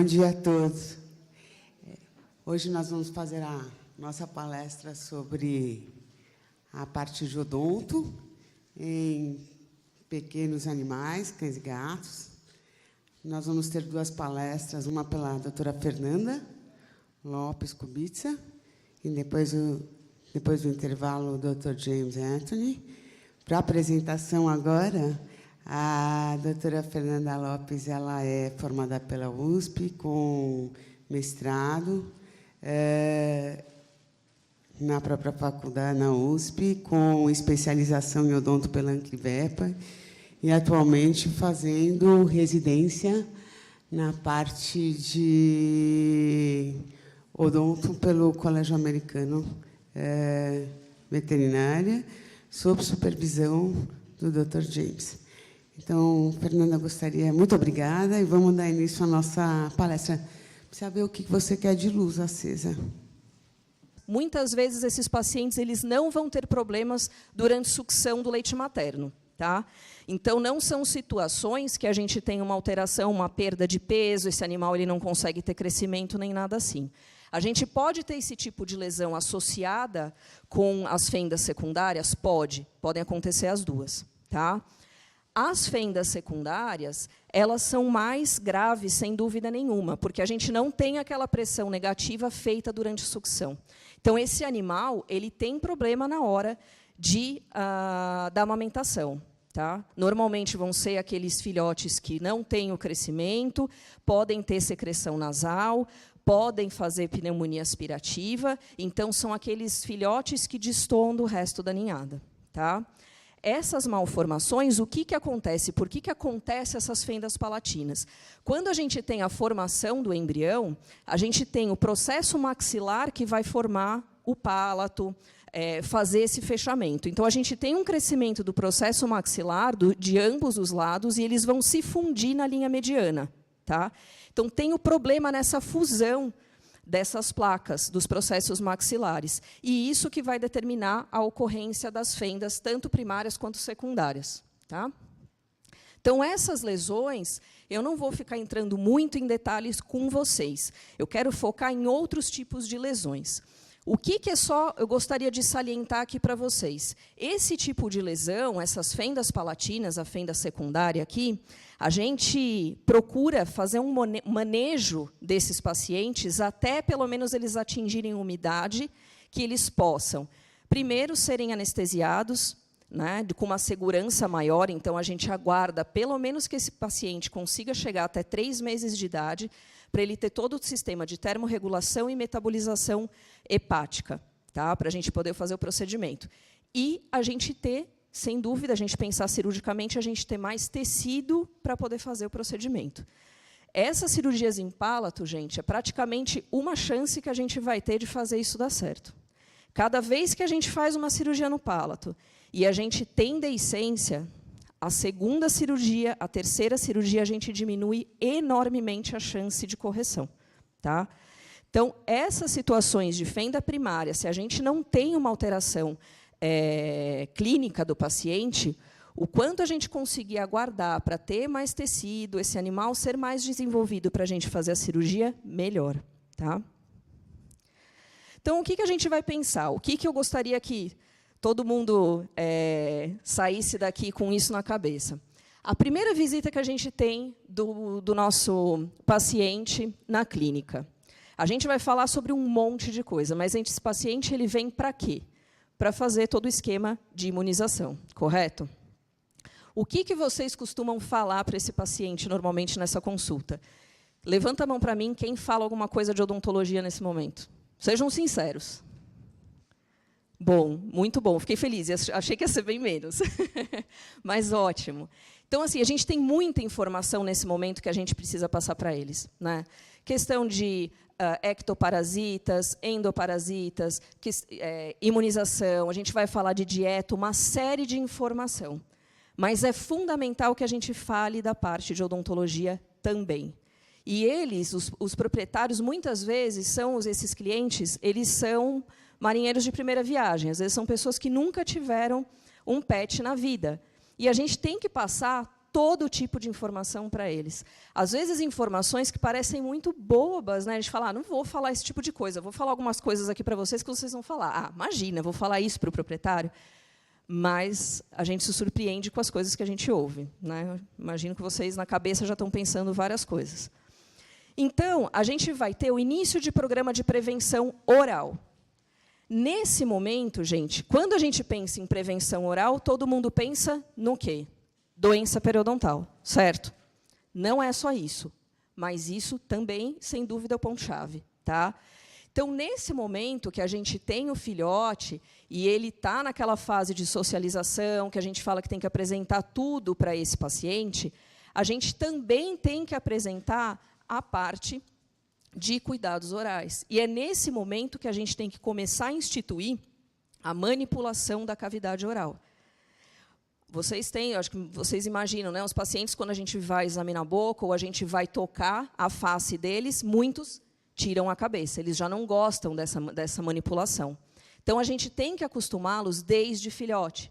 dia a todos. Hoje nós vamos fazer a nossa palestra sobre a parte de odonto em pequenos animais, cães e gatos. Nós vamos ter duas palestras, uma pela doutora Fernanda Lopes Kubica e depois do intervalo, o Dr. James Anthony. Para a apresentação agora, a doutora Fernanda Lopes, ela é formada pela USP, com mestrado, na própria faculdade, na USP, com especialização em odonto pela Ancrivepa, e atualmente fazendo residência na parte de odonto pelo Colégio Americano Veterinária, sob supervisão do Dr. James. Então, Fernanda, gostaria... Muito obrigada, e vamos dar início à nossa palestra. Precisa ver o que você quer de luz acesa. Muitas vezes, esses pacientes eles não vão ter problemas durante sucção do leite materno. Tá? Então, não são situações que a gente tem uma alteração, uma perda de peso, esse animal ele não consegue ter crescimento, nem nada assim. A gente pode ter esse tipo de lesão associada com as fendas secundárias? Podem acontecer as duas. Tá? As fendas secundárias, elas são mais graves, sem dúvida nenhuma, porque a gente não tem aquela pressão negativa feita durante a sucção. Então, esse animal ele tem problema na hora da amamentação. Tá? Normalmente, vão ser aqueles filhotes que não têm o crescimento, podem ter secreção nasal, podem fazer pneumonia aspirativa, então, são aqueles filhotes que destoam do resto da ninhada. Tá? Essas malformações, o que acontece? Por que acontecem essas fendas palatinas? Quando a gente tem a formação do embrião, a gente tem o processo maxilar que vai formar o palato, fazer esse fechamento. Então, a gente tem um crescimento do processo maxilar de ambos os lados e eles vão se fundir na linha mediana. Tá? Então, tem o problema nessa fusão dessas placas, dos processos maxilares. E isso que vai determinar a ocorrência das fendas, tanto primárias quanto secundárias. Tá? Então, essas lesões, eu não vou ficar entrando muito em detalhes com vocês. Eu quero focar em outros tipos de lesões. O que eu gostaria de salientar aqui para vocês? Esse tipo de lesão, essas fendas palatinas, a fenda secundária aqui, a gente procura fazer um manejo desses pacientes até, pelo menos, eles atingirem umidade, que eles possam, primeiro, serem anestesiados, né, com uma segurança maior. Então, a gente aguarda, pelo menos, que esse paciente consiga chegar até 3 meses de idade, para ele ter todo o sistema de termorregulação e metabolização hepática, tá? Para a gente poder fazer o procedimento. E a gente ter, sem dúvida, a gente pensar cirurgicamente, a gente ter mais tecido para poder fazer o procedimento. Essas cirurgias em palato, gente, é praticamente uma chance que a gente vai ter de fazer isso dar certo. Cada vez que a gente faz uma cirurgia no palato e a gente tem deiscência, a segunda cirurgia, a terceira cirurgia, a gente diminui enormemente a chance de correção. Tá? Então, essas situações de fenda primária, se a gente não tem uma alteração clínica do paciente, o quanto a gente conseguir aguardar para ter mais tecido, esse animal ser mais desenvolvido para a gente fazer a cirurgia, melhor. Tá? Então, o que a gente vai pensar? O que eu gostaria que todo mundo saísse daqui com isso na cabeça? A primeira visita que a gente tem do nosso paciente na clínica. A gente vai falar sobre um monte de coisa, mas esse paciente ele vem para quê? Para fazer todo o esquema de imunização, correto? O que vocês costumam falar para esse paciente, normalmente, nessa consulta? Levanta a mão para mim quem fala alguma coisa de odontologia nesse momento. Sejam sinceros. Bom, muito bom. Fiquei feliz. Achei que ia ser bem menos. Mas ótimo. Então, assim, a gente tem muita informação nesse momento que a gente precisa passar para eles. Né? Questão de ectoparasitas, endoparasitas, imunização, a gente vai falar de dieta, uma série de informação. Mas é fundamental que a gente fale da parte de odontologia também. E eles, os proprietários, muitas vezes, esses clientes, eles são marinheiros de primeira viagem. Às vezes, são pessoas que nunca tiveram um pet na vida. E a gente tem que passar todo tipo de informação para eles. Às vezes, informações que parecem muito bobas, né? A gente fala, não vou falar esse tipo de coisa, vou falar algumas coisas aqui para vocês que vocês vão falar. Ah, imagina, vou falar isso para o proprietário. Mas a gente se surpreende com as coisas que a gente ouve, né? Imagino que vocês, na cabeça, já estão pensando várias coisas. Então, a gente vai ter o início de programa de prevenção oral. Nesse momento, gente, quando a gente pensa em prevenção oral, todo mundo pensa no quê? Doença periodontal, certo? Não é só isso, mas isso também, sem dúvida, é o ponto-chave, tá? Então, nesse momento que a gente tem o filhote e ele está naquela fase de socialização, que a gente fala que tem que apresentar tudo para esse paciente, a gente também tem que apresentar a parte de cuidados orais. E é nesse momento que a gente tem que começar a instituir a manipulação da cavidade oral. Vocês têm, acho que vocês imaginam, né, os pacientes, quando a gente vai examinar a boca ou a gente vai tocar a face deles, muitos tiram a cabeça, eles já não gostam dessa manipulação. Então, a gente tem que acostumá-los desde filhote.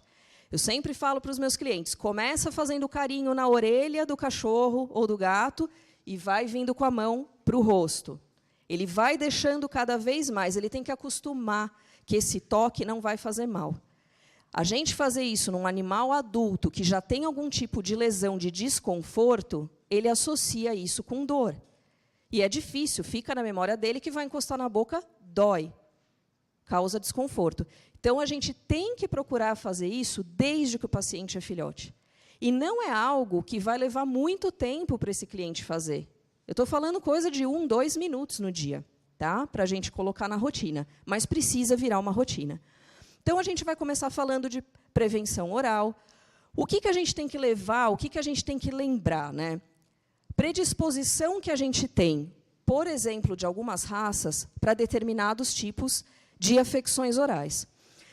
Eu sempre falo para os meus clientes, começa fazendo carinho na orelha do cachorro ou do gato e vai vindo com a mão para o rosto. Ele vai deixando cada vez mais, ele tem que acostumar que esse toque não vai fazer mal. A gente fazer isso num animal adulto que já tem algum tipo de lesão, de desconforto, ele associa isso com dor. E é difícil, fica na memória dele que vai encostar na boca, dói, causa desconforto. Então, a gente tem que procurar fazer isso desde que o paciente é filhote. E não é algo que vai levar muito tempo para esse cliente fazer. Eu estou falando coisa de 1, 2 minutos no dia, tá? Para a gente colocar na rotina, mas precisa virar uma rotina. Então, a gente vai começar falando de prevenção oral. O que a gente tem que levar, o que a gente tem que lembrar, né? Predisposição que a gente tem, por exemplo, de algumas raças, para determinados tipos de afecções orais.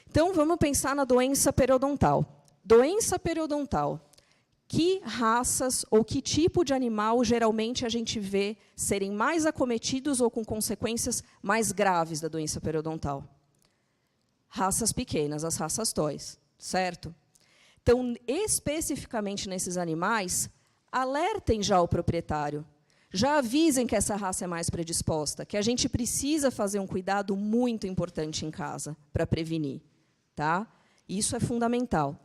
Então, vamos pensar na doença periodontal. Doença periodontal. Que raças ou que tipo de animal, geralmente, a gente vê serem mais acometidos ou com consequências mais graves da doença periodontal? Raças pequenas, as raças toys, certo? Então, especificamente nesses animais, alertem já o proprietário. Já avisem que essa raça é mais predisposta, que a gente precisa fazer um cuidado muito importante em casa para prevenir. Tá? Isso é fundamental.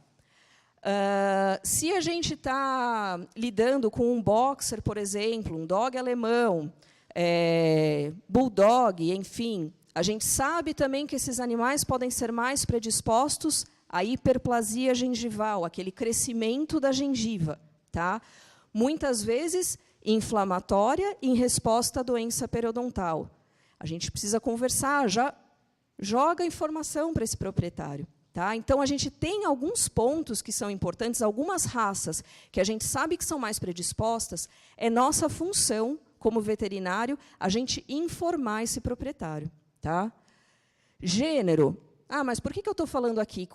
Se a gente está lidando com um boxer, por exemplo, um dog alemão, bulldog, enfim, a gente sabe também que esses animais podem ser mais predispostos à hiperplasia gengival, aquele crescimento da gengiva. Tá? Muitas vezes, inflamatória em resposta à doença periodontal. A gente precisa conversar, já joga informação para esse proprietário. Tá? Então, a gente tem alguns pontos que são importantes, algumas raças que a gente sabe que são mais predispostas, é nossa função, como veterinário, a gente informar esse proprietário. Tá? Gênero. Ah, mas por que eu estou falando aqui?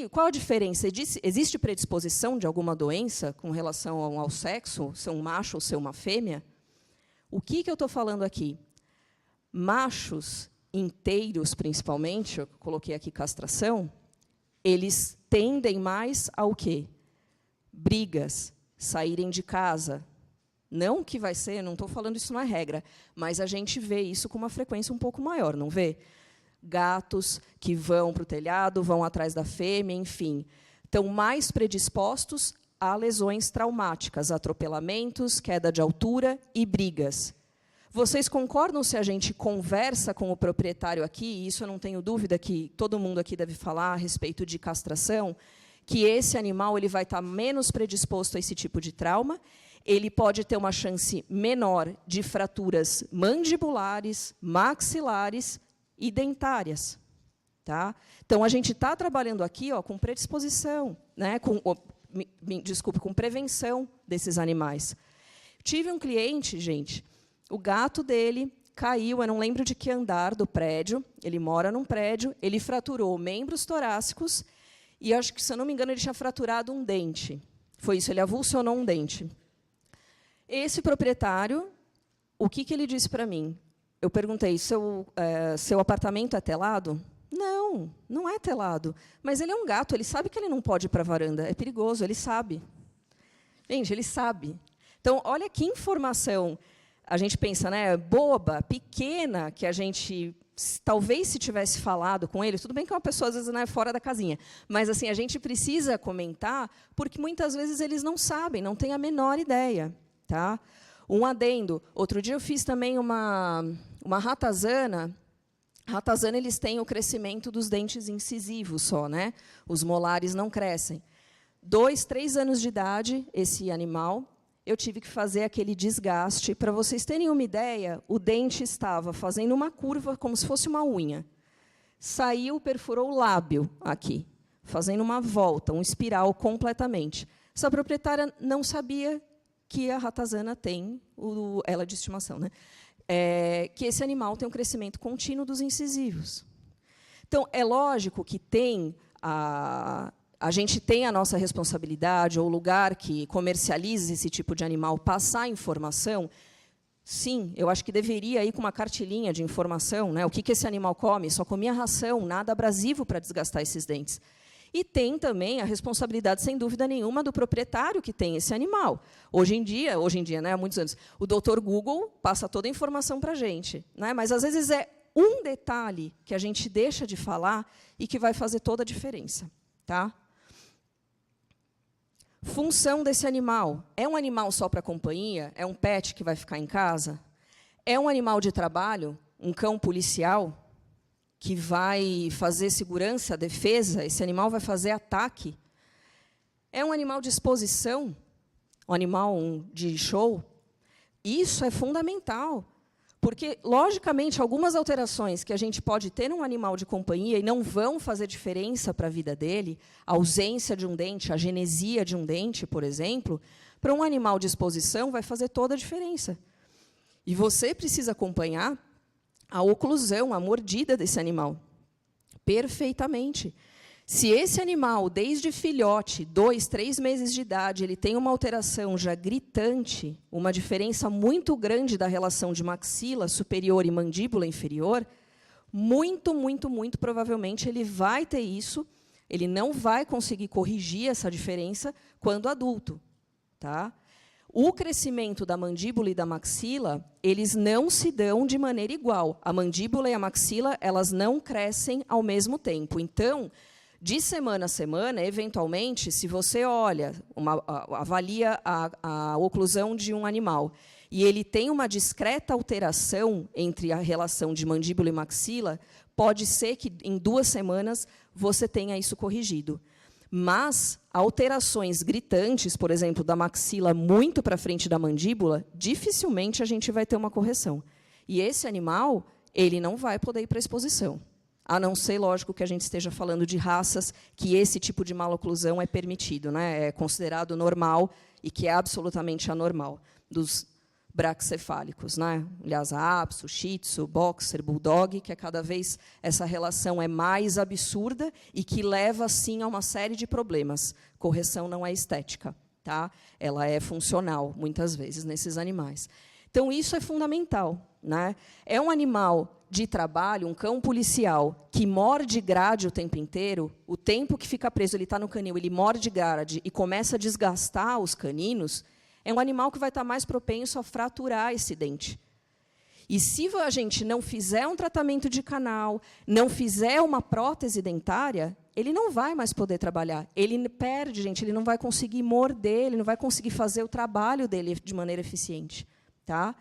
Qual a diferença? Existe predisposição de alguma doença com relação ao sexo, ser um macho ou ser uma fêmea? O que eu estou falando aqui? Machos inteiros, principalmente, eu coloquei aqui castração, eles tendem mais ao quê? Brigas, saírem de casa. Não que vai ser, não estou falando isso não é regra, mas a gente vê isso com uma frequência um pouco maior, não vê? Gatos que vão para o telhado, vão atrás da fêmea, enfim. Estão mais predispostos a lesões traumáticas, atropelamentos, queda de altura e brigas. Vocês concordam se a gente conversa com o proprietário aqui, e isso eu não tenho dúvida que todo mundo aqui deve falar a respeito de castração, que esse animal ele vai estar menos predisposto a esse tipo de trauma, ele pode ter uma chance menor de fraturas mandibulares, maxilares e dentárias. Tá? Então, a gente está trabalhando aqui com predisposição, né, com prevenção desses animais. Tive um cliente, gente, o gato dele caiu, eu não lembro de que andar do prédio, ele mora num prédio, ele fraturou membros torácicos e, acho que, se eu não me engano, ele tinha fraturado um dente. Foi isso, ele avulsionou um dente. Esse proprietário, o que ele disse para mim? Eu perguntei, seu apartamento é telado? Não, não é telado. Mas ele é um gato, ele sabe que ele não pode ir para a varanda, é perigoso, ele sabe. Gente, ele sabe. Então, olha que informação, a gente pensa, né, boba, pequena, que a gente, talvez se tivesse falado com ele, tudo bem que é uma pessoa, às vezes, não é fora da casinha, mas assim, a gente precisa comentar, porque muitas vezes eles não sabem, não têm a menor ideia. Tá? Um adendo, outro dia eu fiz também uma ratazana. Ratazana, eles têm o crescimento dos dentes incisivos só, né? Os molares não crescem. 2, 3 anos de idade, esse animal, eu tive que fazer aquele desgaste. Para vocês terem uma ideia, o dente estava fazendo uma curva como se fosse uma unha. Saiu, perfurou o lábio aqui, fazendo uma volta, um espiral completamente. Essa proprietária não sabia que a ratazana tem, ela de estimação, né? Que esse animal tem um crescimento contínuo dos incisivos. Então, é lógico que a gente tem a nossa responsabilidade, ou o lugar que comercializa esse tipo de animal, passar informação. Sim, eu acho que deveria ir com uma cartilinha de informação, né? O que esse animal come? Só comia ração, nada abrasivo para desgastar esses dentes. E tem também a responsabilidade, sem dúvida nenhuma, do proprietário que tem esse animal. Hoje em dia, né, há muitos anos, o doutor Google passa toda a informação para a gente, né? Mas, às vezes, é um detalhe que a gente deixa de falar e que vai fazer toda a diferença. Tá? Função desse animal. É um animal só para companhia? É um pet que vai ficar em casa? É um animal de trabalho? Um cão policial? Que vai fazer segurança, defesa, esse animal vai fazer ataque. É um animal de exposição, um animal de show. Isso é fundamental, porque, logicamente, algumas alterações que a gente pode ter num animal de companhia e não vão fazer diferença para a vida dele, a ausência de um dente, a genesia de um dente, por exemplo, para um animal de exposição vai fazer toda a diferença. E você precisa acompanhar a oclusão, a mordida desse animal, perfeitamente. Se esse animal, desde filhote, 2, 3 meses de idade, ele tem uma alteração já gritante, uma diferença muito grande da relação de maxila superior e mandíbula inferior, muito, muito, muito provavelmente ele vai ter isso, ele não vai conseguir corrigir essa diferença quando adulto. Tá? O crescimento da mandíbula e da maxila, eles não se dão de maneira igual. A mandíbula e a maxila, elas não crescem ao mesmo tempo. Então, de semana a semana, eventualmente, se você olha, avalia a oclusão de um animal, e ele tem uma discreta alteração entre a relação de mandíbula e maxila, pode ser que, em 2 semanas, você tenha isso corrigido. Mas alterações gritantes, por exemplo, da maxila muito para frente da mandíbula, dificilmente a gente vai ter uma correção. E esse animal, ele não vai poder ir para a exposição. A não ser, lógico, que a gente esteja falando de raças que esse tipo de maloclusão é permitido, né? É considerado normal e que é absolutamente anormal, dos braquicefálicos, né? Lhasa Apso, Shih Tzu, Boxer, Bulldog, que cada vez essa relação é mais absurda e que leva, sim, a uma série de problemas. Correção não é estética, tá? Ela é funcional, muitas vezes, nesses animais. Então, isso é fundamental. Né? É um animal de trabalho, um cão policial, que morde grade o tempo inteiro, o tempo que fica preso, ele está no canil, ele morde grade e começa a desgastar os caninos, é um animal que vai estar mais propenso a fraturar esse dente. E se a gente não fizer um tratamento de canal, não fizer uma prótese dentária, ele não vai mais poder trabalhar. Ele perde, gente, ele não vai conseguir morder, ele não vai conseguir fazer o trabalho dele de maneira eficiente. Tá?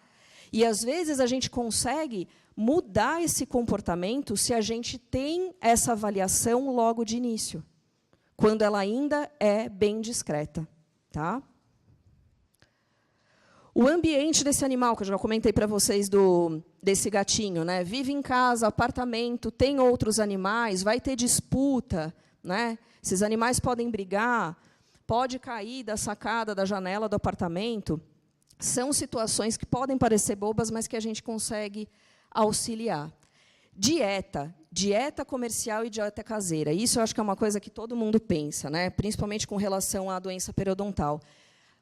E, às vezes, a gente consegue mudar esse comportamento se a gente tem essa avaliação logo de início, quando ela ainda é bem discreta. Tá? O ambiente desse animal, que eu já comentei para vocês desse gatinho, né? Vive em casa, apartamento, tem outros animais, vai ter disputa, né? Esses animais podem brigar, pode cair da sacada, da janela do apartamento. São situações que podem parecer bobas, mas que a gente consegue auxiliar. Dieta comercial e dieta caseira. Isso eu acho que é uma coisa que todo mundo pensa, né? Principalmente com relação à doença periodontal.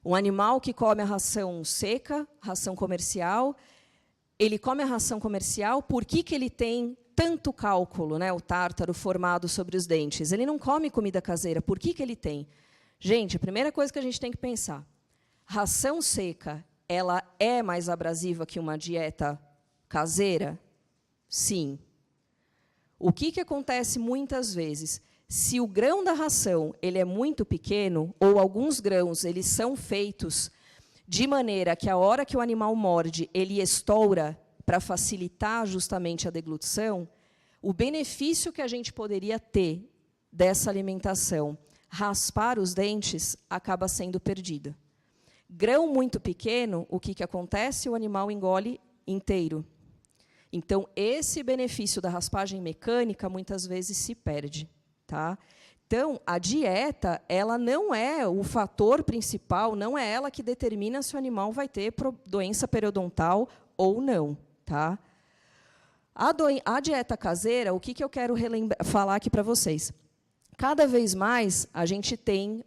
Um animal que come a ração seca, ração comercial, ele come a ração comercial, por que ele tem tanto cálculo, né, o tártaro formado sobre os dentes? Ele não come comida caseira, por que ele tem? Gente, a primeira coisa que a gente tem que pensar, Ração seca, ela é mais abrasiva que uma dieta caseira? Sim. O que acontece muitas vezes? Se o grão da ração ele é muito pequeno, ou alguns grãos eles são feitos de maneira que a hora que o animal morde, ele estoura para facilitar justamente a deglutição, o benefício que a gente poderia ter dessa alimentação, raspar os dentes, acaba sendo perdido. Grão muito pequeno, o que acontece? O animal engole inteiro. Então, esse benefício da raspagem mecânica, muitas vezes, se perde. Tá? Então, a dieta ela não é o fator principal, não é ela que determina se o animal vai ter doença periodontal ou não. Tá? A dieta caseira, o que eu quero falar aqui para vocês? Cada vez mais, a gente tem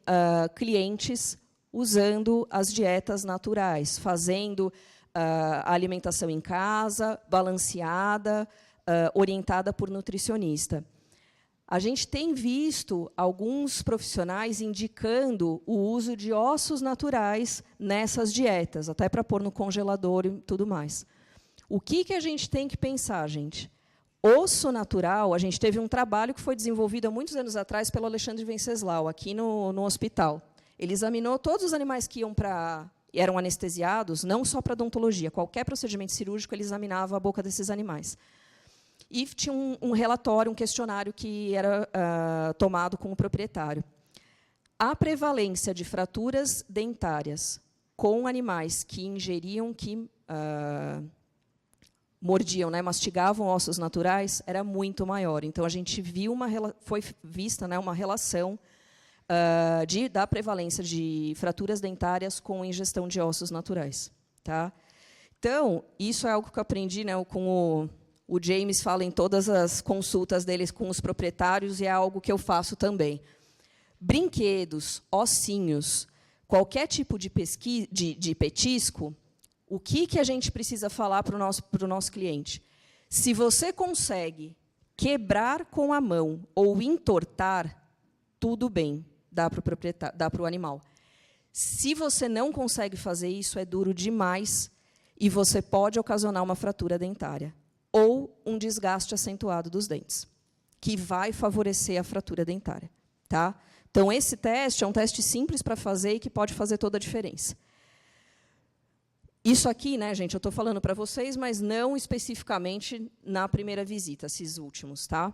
clientes usando as dietas naturais, fazendo a alimentação em casa, balanceada, orientada por nutricionista. A gente tem visto alguns profissionais indicando o uso de ossos naturais nessas dietas, até para pôr no congelador e tudo mais. O que a gente tem que pensar, gente? Osso natural, a gente teve um trabalho que foi desenvolvido há muitos anos atrás pelo Alexandre Venceslau, aqui no hospital. Ele examinou todos os animais que eram anestesiados, não só para odontologia, qualquer procedimento cirúrgico, ele examinava a boca desses animais. E tinha um relatório, um questionário que era tomado com o proprietário. A prevalência de fraturas dentárias com animais que ingeriam, mordiam, né, mastigavam ossos naturais, era muito maior. Então, a gente viu foi vista, né, uma relação da prevalência de fraturas dentárias com ingestão de ossos naturais. Tá? Então, isso é algo que eu aprendi, né, com o James fala em todas as consultas deles com os proprietários, e é algo que eu faço também. Brinquedos, ossinhos, qualquer tipo de petisco, o que a gente precisa falar para o nosso cliente? Se você consegue quebrar com a mão ou entortar, tudo bem, dá para o animal. Se você não consegue fazer isso, é duro demais e você pode ocasionar uma fratura dentária ou um desgaste acentuado dos dentes, que vai favorecer a fratura dentária. Tá? Então, esse teste é um teste simples para fazer e que pode fazer toda a diferença. Isso aqui, né, gente, eu estou falando para vocês, mas não especificamente na primeira visita, esses últimos. Tá?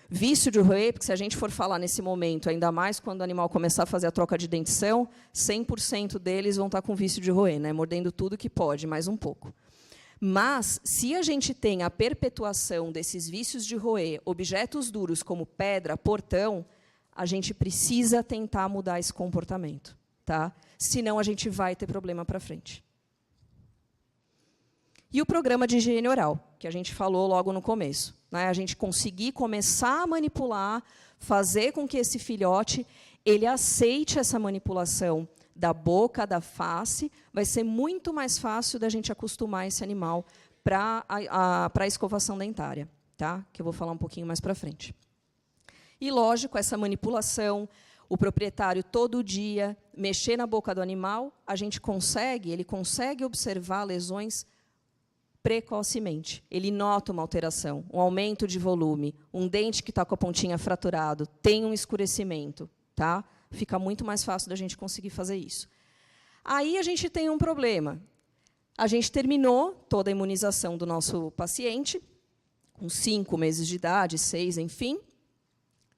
Vício de roer, porque se a gente for falar nesse momento, ainda mais quando o animal começar a fazer a troca de dentição, 100% deles vão estar com vício de roer, né, mordendo tudo que pode, mais um pouco. Mas, se a gente tem a perpetuação desses vícios de roer, objetos duros como pedra, portão, a gente precisa tentar mudar esse comportamento. Tá? Senão, a gente vai ter problema para frente. E o programa de higiene oral, que a gente falou logo no começo. Né? A gente conseguir começar a manipular, fazer com que esse filhote ele aceite essa manipulação da boca, da face, vai ser muito mais fácil da gente acostumar esse animal para a escovação dentária, tá? Que eu vou falar um pouquinho mais para frente. E, lógico, essa manipulação, o proprietário todo dia mexer na boca do animal, ele consegue observar lesões precocemente. Ele nota uma alteração, um aumento de volume, um dente que está com a pontinha fraturado, tem um escurecimento. Tá? Fica muito mais fácil da gente conseguir fazer isso. Aí a gente tem um problema. A gente terminou toda a imunização do nosso paciente, com 5 meses de idade, 6, enfim.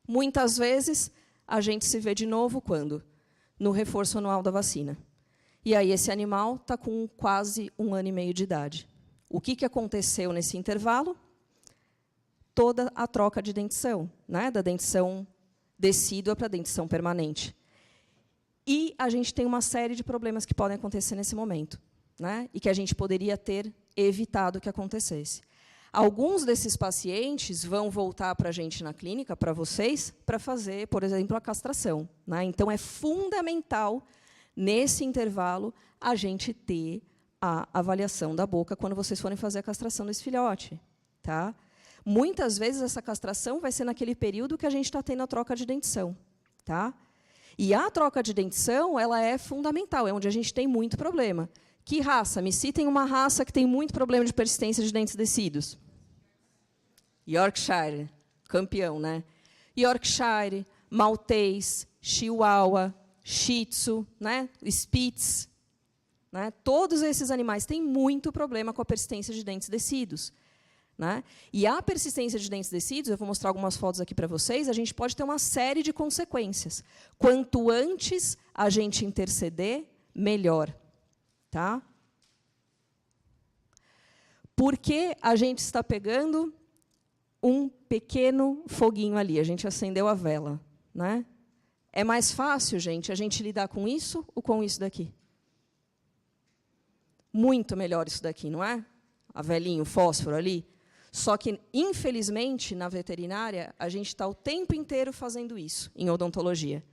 Muitas vezes, a gente se vê de novo quando? No reforço anual da vacina. E aí esse animal está com quase 1 ano e meio de idade. O que aconteceu nesse intervalo? Toda a troca de dentição, né? Da dentição decídua para a dentição permanente. E a gente tem uma série de problemas que podem acontecer nesse momento, né? E que a gente poderia ter evitado que acontecesse. Alguns desses pacientes vão voltar para a gente na clínica, para vocês, para fazer, por exemplo, a castração. Né? Então, é fundamental, nesse intervalo, a gente ter a avaliação da boca quando vocês forem fazer a castração desse filhote. Tá? Muitas vezes, essa castração vai ser naquele período que a gente está tendo a troca de dentição. Tá? E a troca de dentição, ela é fundamental, é onde a gente tem muito problema. Que raça? Me citem uma raça que tem muito problema de persistência de dentes descidos. Yorkshire, campeão, né? Yorkshire, Maltês, Chihuahua, Shih Tzu, né? Spitz, né? Todos esses animais têm muito problema com a persistência de dentes descidos. Né? E a persistência de dentes descidos, eu vou mostrar algumas fotos aqui para vocês, a gente pode ter uma série de consequências. Quanto antes a gente interceder, melhor. Tá? Porque a gente está pegando um pequeno foguinho ali, a gente acendeu a vela. Né? É mais fácil, gente, a gente lidar com isso ou com isso daqui? Muito melhor isso daqui, não é? A velinha, o fósforo ali. Só que, infelizmente, na veterinária, a gente está o tempo inteiro fazendo isso, em odontologia.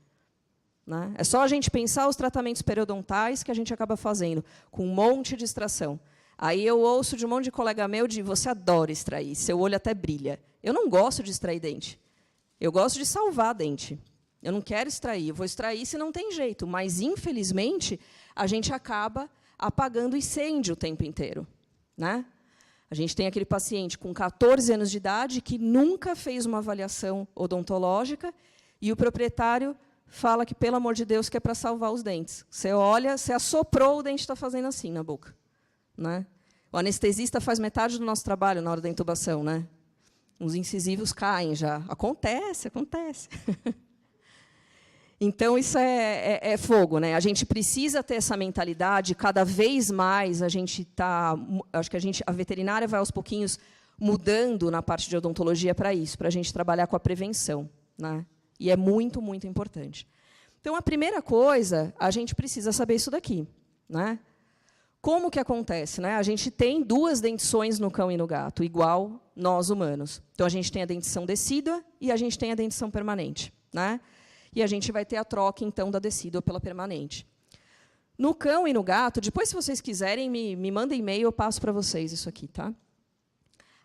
Né? É só a gente pensar os tratamentos periodontais que a gente acaba fazendo, com um monte de extração. Aí eu ouço de um monte de colega meu de você adora extrair, seu olho até brilha. Eu não gosto de extrair dente. Eu gosto de salvar dente. Eu não quero extrair, eu vou extrair se não tem jeito. Mas, infelizmente, a gente acaba apagando incêndio o tempo inteiro. Né? A gente tem aquele paciente com 14 anos de idade que nunca fez uma avaliação odontológica e o proprietário fala que, pelo amor de Deus, que é para salvar os dentes. Você olha, você assoprou, o dente está fazendo assim na boca. Né? O anestesista faz metade do nosso trabalho na hora da intubação. Né? Os incisivos caem já. Acontece, acontece. Então, isso é fogo. Né? A gente precisa ter essa mentalidade, cada vez mais a gente está... Acho que a veterinária vai, aos pouquinhos, mudando na parte de odontologia para isso, para a gente trabalhar com a prevenção. Né? E é muito, muito importante. Então, a primeira coisa, a gente precisa saber isso daqui. Né? Como que acontece? Né? A gente tem 2 dentições no cão e no gato, igual nós, humanos. Então, a gente tem a dentição decídua e a gente tem a dentição permanente. Né? E a gente vai ter a troca, então, da decídua pela permanente. No cão e no gato, depois, se vocês quiserem, me mandem e-mail, eu passo para vocês isso aqui. Tá?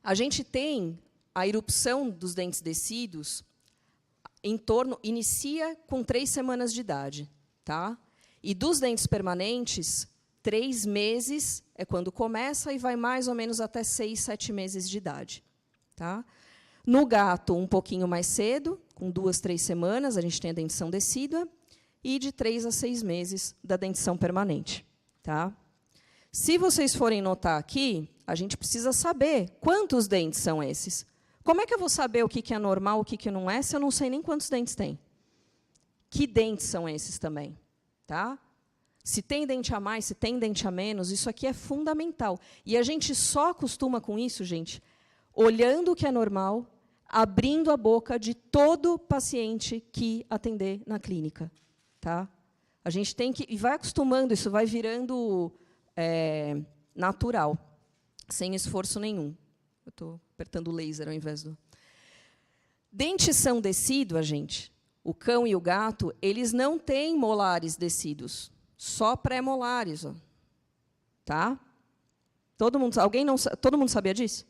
A gente tem a erupção dos dentes decíduos, inicia com 3 semanas de idade. Tá? E dos dentes permanentes, 3 meses é quando começa e vai mais ou menos até 6, 7 meses de idade. Tá? No gato, um pouquinho mais cedo, com 2, 3 semanas, a gente tem a dentição decídua, e de 3 a 6 meses da dentição permanente. Tá? Se vocês forem notar aqui, a gente precisa saber quantos dentes são esses. Como é que eu vou saber o que é normal, o que não é, se eu não sei nem quantos dentes tem? Que dentes são esses também? Tá? Se tem dente a mais, se tem dente a menos, isso aqui é fundamental. E a gente só acostuma com isso, gente, olhando o que é normal, abrindo a boca de todo paciente que atender na clínica. Tá? A gente tem que... E vai acostumando, isso vai virando natural, sem esforço nenhum. Eu estou apertando o laser ao invés do... Dentição decídua, gente, o cão e o gato, eles não têm molares decíduos, só pré-molares. Ó. Tá? Todo mundo sabia disso?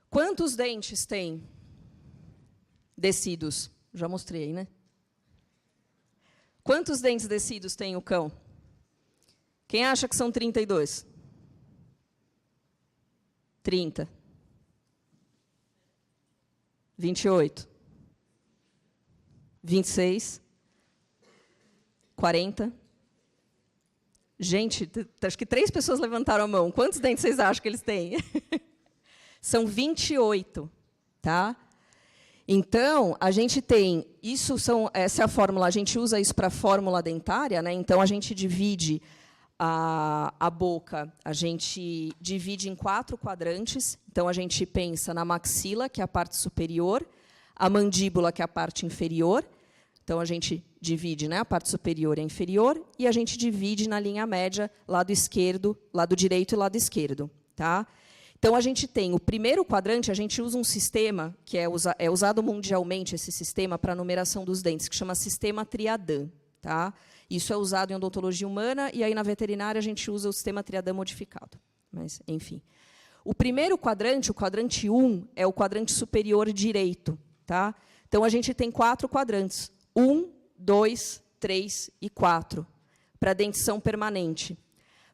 Quantos dentes tem decíduos? Já mostrei, né? Quantos dentes decíduos tem o cão? Quem acha que são 32? 30. 28. 26. 40. Gente, acho que 3 pessoas levantaram a mão. Quantos dentes vocês acham que eles têm? São 28, tá? Então, a gente tem... essa é a fórmula, a gente usa isso para a fórmula dentária, né? Então, a gente divide a boca, a gente divide em 4 quadrantes. Então, a gente pensa na maxila, que é a parte superior, a mandíbula, que é a parte inferior. Então, a gente divide, né, a parte superior e a inferior, e a gente divide na linha média, lado esquerdo, lado direito e lado esquerdo. Tá? Então, a gente tem o primeiro quadrante, a gente usa um sistema, que é usado mundialmente, esse sistema, para a numeração dos dentes, que chama sistema Triadan. Tá? Isso é usado em odontologia humana, e aí, na veterinária, a gente usa o sistema Triadan modificado. Mas, enfim. O primeiro quadrante, o quadrante 1, é o quadrante superior direito. Tá? Então, a gente tem 4 quadrantes. 1, 2, 3 e 4, para a dentição permanente.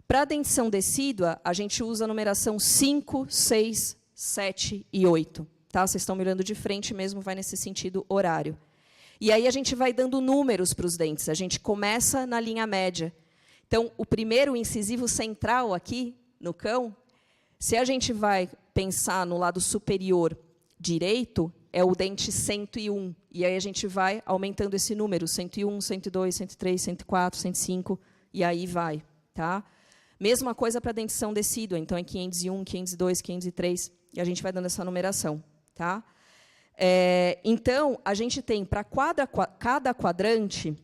Para a dentição decídua, a gente usa a numeração 5, 6, 7 e 8. Tá? Vocês estão me olhando de frente mesmo, vai nesse sentido horário. E aí a gente vai dando números para os dentes. A gente começa na linha média. Então, o primeiro incisivo central aqui, no cão, se a gente vai pensar no lado superior direito, é o dente 101. E aí a gente vai aumentando esse número, 101, 102, 103, 104, 105, e aí vai. Tá? Mesma coisa para a dentição decídua. Então, é 501, 502, 503, e a gente vai dando essa numeração. Tá? Então, a gente tem, para cada quadrante,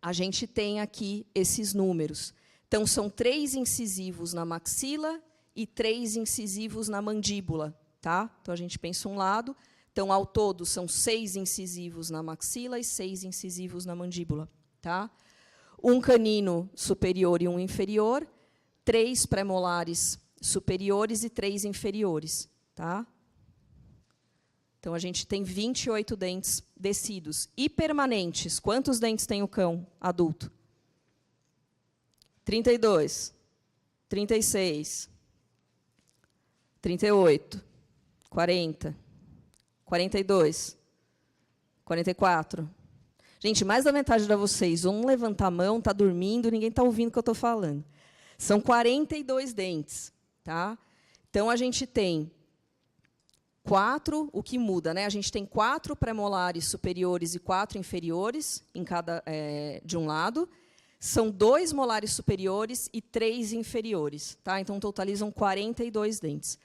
a gente tem aqui esses números. Então, são 3 incisivos na maxila e 3 incisivos na mandíbula. Tá? Então, a gente pensa um lado. Então, ao todo, são 6 incisivos na maxila e 6 incisivos na mandíbula. Tá? Um canino superior e um inferior, 3 premolares superiores e 3 inferiores. Tá? Então, a gente tem 28 dentes decíduos. E permanentes, quantos dentes tem o cão adulto? 32, 36, 38, 40, 42, 44. Gente, mais da metade de vocês, um levanta a mão, está dormindo, ninguém está ouvindo o que eu estou falando. São 42 dentes. Tá? Então, a gente tem 4, o que muda, né? A gente tem 4 premolares superiores e 4 inferiores em cada, de um lado. São 2 molares superiores e 3 inferiores. Tá? Então, totalizam 42 dentes.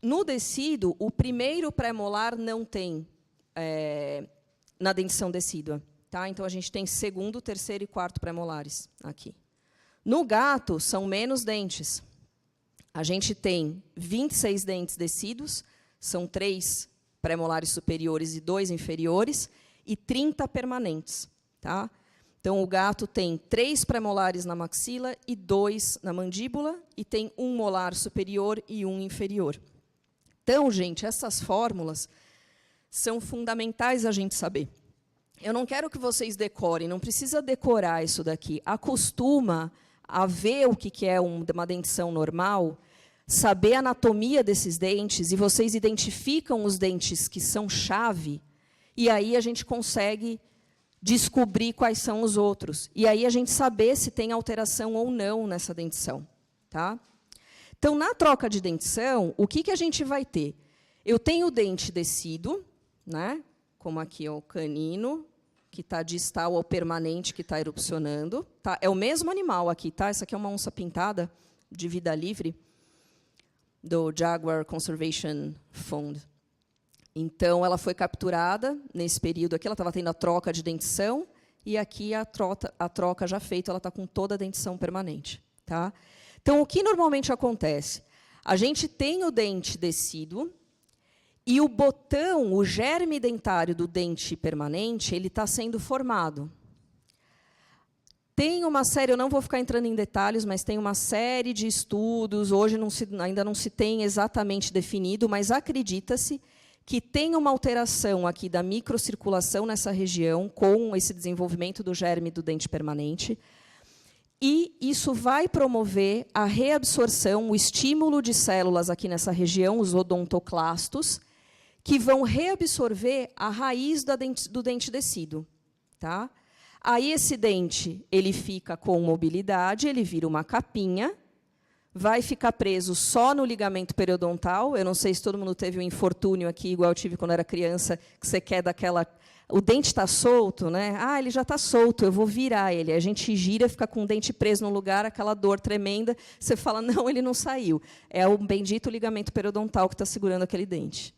No decíduo, o primeiro premolar não tem na dentição decídua. Tá? Então, a gente tem segundo, terceiro e quarto premolares aqui. No gato, são menos dentes. A gente tem 26 dentes decíduos, são 3 premolares superiores e 2 inferiores, e 30 permanentes. Tá? Então, o gato tem 3 premolares na maxila e 2 na mandíbula, e tem 1 molar superior e 1 inferior. Então, gente, essas fórmulas são fundamentais a gente saber. Eu não quero que vocês decorem, não precisa decorar isso daqui. Acostuma a ver o que é uma dentição normal, saber a anatomia desses dentes, e vocês identificam os dentes que são chave, e aí a gente consegue descobrir quais são os outros. E aí a gente saber se tem alteração ou não nessa dentição. Tá? Então, na troca de dentição, o que a gente vai ter? Eu tenho o dente decíduo, né? Como aqui é o canino, que está distal ao permanente, que está erupcionando. Tá? É o mesmo animal aqui. Tá? Essa aqui é uma onça pintada, de vida livre, do Jaguar Conservation Fund. Então, ela foi capturada nesse período aqui, ela estava tendo a troca de dentição, e aqui a troca já feita, ela está com toda a dentição permanente. Tá? Então, o que normalmente acontece? A gente tem o dente decíduo, e o botão, o germe dentário do dente permanente, ele está sendo formado. Tem uma série, eu não vou ficar entrando em detalhes, mas tem uma série de estudos, hoje ainda não se tem exatamente definido, mas acredita-se que tem uma alteração aqui da microcirculação nessa região, com esse desenvolvimento do germe do dente permanente, e isso vai promover a reabsorção, o estímulo de células aqui nessa região, os odontoclastos, que vão reabsorver a raiz do dente decíduo. Tá? Aí, esse dente ele fica com mobilidade, ele vira uma capinha, vai ficar preso só no ligamento periodontal. Eu não sei se todo mundo teve um infortúnio aqui, igual eu tive quando era criança, que você quer daquela... O dente está solto, né? Ah, ele já está solto, eu vou virar ele. A gente gira, fica com o dente preso no lugar, aquela dor tremenda. Você fala, não, ele não saiu. É o bendito ligamento periodontal que está segurando aquele dente.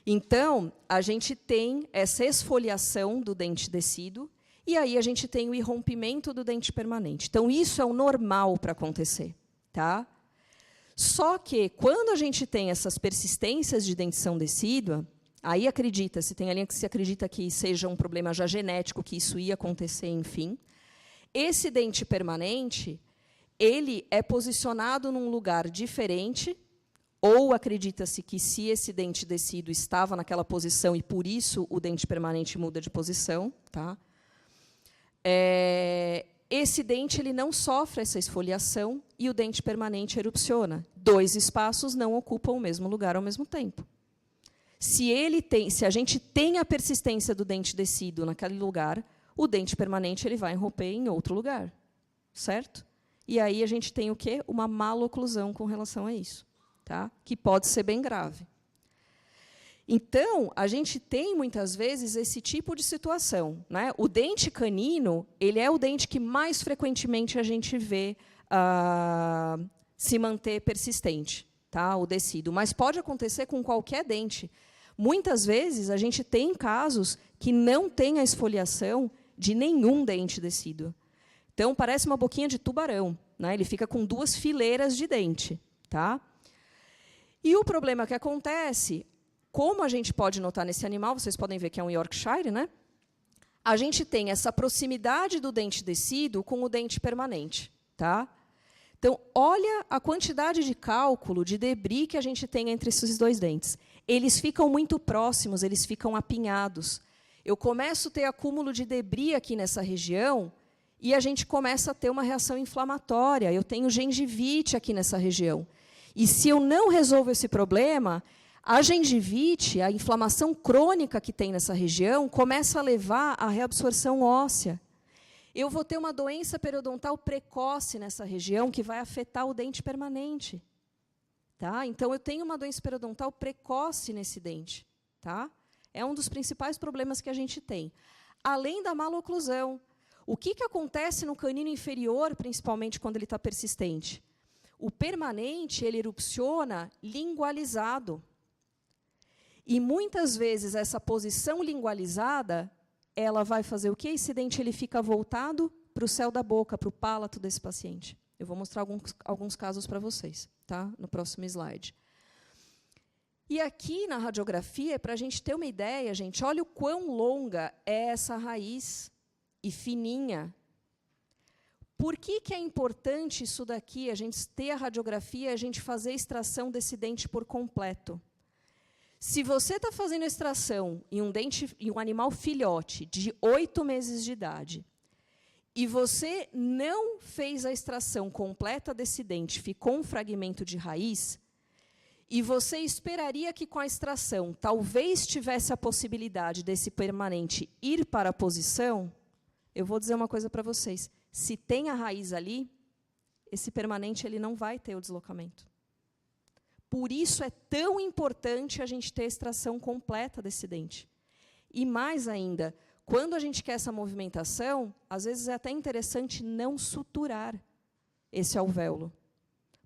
Então, a gente tem essa esfoliação do dente decíduo, e aí a gente tem o irrompimento do dente permanente. Então, isso é o normal para acontecer. Tá? Só que, quando a gente tem essas persistências de dentição decídua, aí acredita-se, tem a linha que se acredita que seja um problema já genético, que isso ia acontecer, enfim. Esse dente permanente, ele é posicionado num lugar diferente, ou acredita-se que se esse dente decíduo estava naquela posição e, por isso, o dente permanente muda de posição. Tá? Esse dente ele não sofre essa esfoliação e o dente permanente erupciona. 2 espaços não ocupam o mesmo lugar ao mesmo tempo. Se a gente tem a persistência do dente decíduo naquele lugar, o dente permanente ele vai romper em outro lugar, certo? E aí a gente tem o quê? Uma maloclusão com relação a isso, tá? Que pode ser bem grave. Então, a gente tem, muitas vezes, esse tipo de situação. Né? O dente canino ele é o dente que mais frequentemente a gente vê se manter persistente, tá? O decíduo. Mas pode acontecer com qualquer dente. Muitas vezes, a gente tem casos que não tem a esfoliação de nenhum dente decíduo. Então, parece uma boquinha de tubarão. Né? Ele fica com 2 fileiras de dente. Tá? E o problema que acontece, como a gente pode notar nesse animal, vocês podem ver que é um Yorkshire, né? A gente tem essa proximidade do dente decíduo com o dente permanente. Tá? Então, olha a quantidade de cálculo, de debris que a gente tem entre esses 2 dentes. Eles ficam muito próximos, eles ficam apinhados. Eu começo a ter acúmulo de debris aqui nessa região e a gente começa a ter uma reação inflamatória. Eu tenho gengivite aqui nessa região. E se eu não resolvo esse problema, a gengivite, a inflamação crônica que tem nessa região, começa a levar à reabsorção óssea. Eu vou ter uma doença periodontal precoce nessa região que vai afetar o dente permanente. Tá? Então, eu tenho uma doença periodontal precoce nesse dente. Tá? É um dos principais problemas que a gente tem. Além da maloclusão. O que acontece no canino inferior, principalmente quando ele está persistente? O permanente ele erupciona lingualizado. E, muitas vezes, essa posição lingualizada ela vai fazer o quê? Esse dente ele fica voltado para o céu da boca, para o palato desse paciente. Eu vou mostrar alguns casos para vocês, tá? No próximo slide. E aqui, na radiografia, para a gente ter uma ideia, gente, olha o quão longa é essa raiz e fininha. Por que é importante isso daqui, a gente ter a radiografia e a gente fazer a extração desse dente por completo? Se você está fazendo a extração em um animal filhote de 8 meses de idade e você não fez a extração completa desse dente, ficou um fragmento de raiz, e você esperaria que com a extração talvez tivesse a possibilidade desse permanente ir para a posição, eu vou dizer uma coisa para vocês. Se tem a raiz ali, esse permanente ele não vai ter o deslocamento. Por isso é tão importante a gente ter a extração completa desse dente. E mais ainda, quando a gente quer essa movimentação, às vezes é até interessante não suturar esse alvéolo,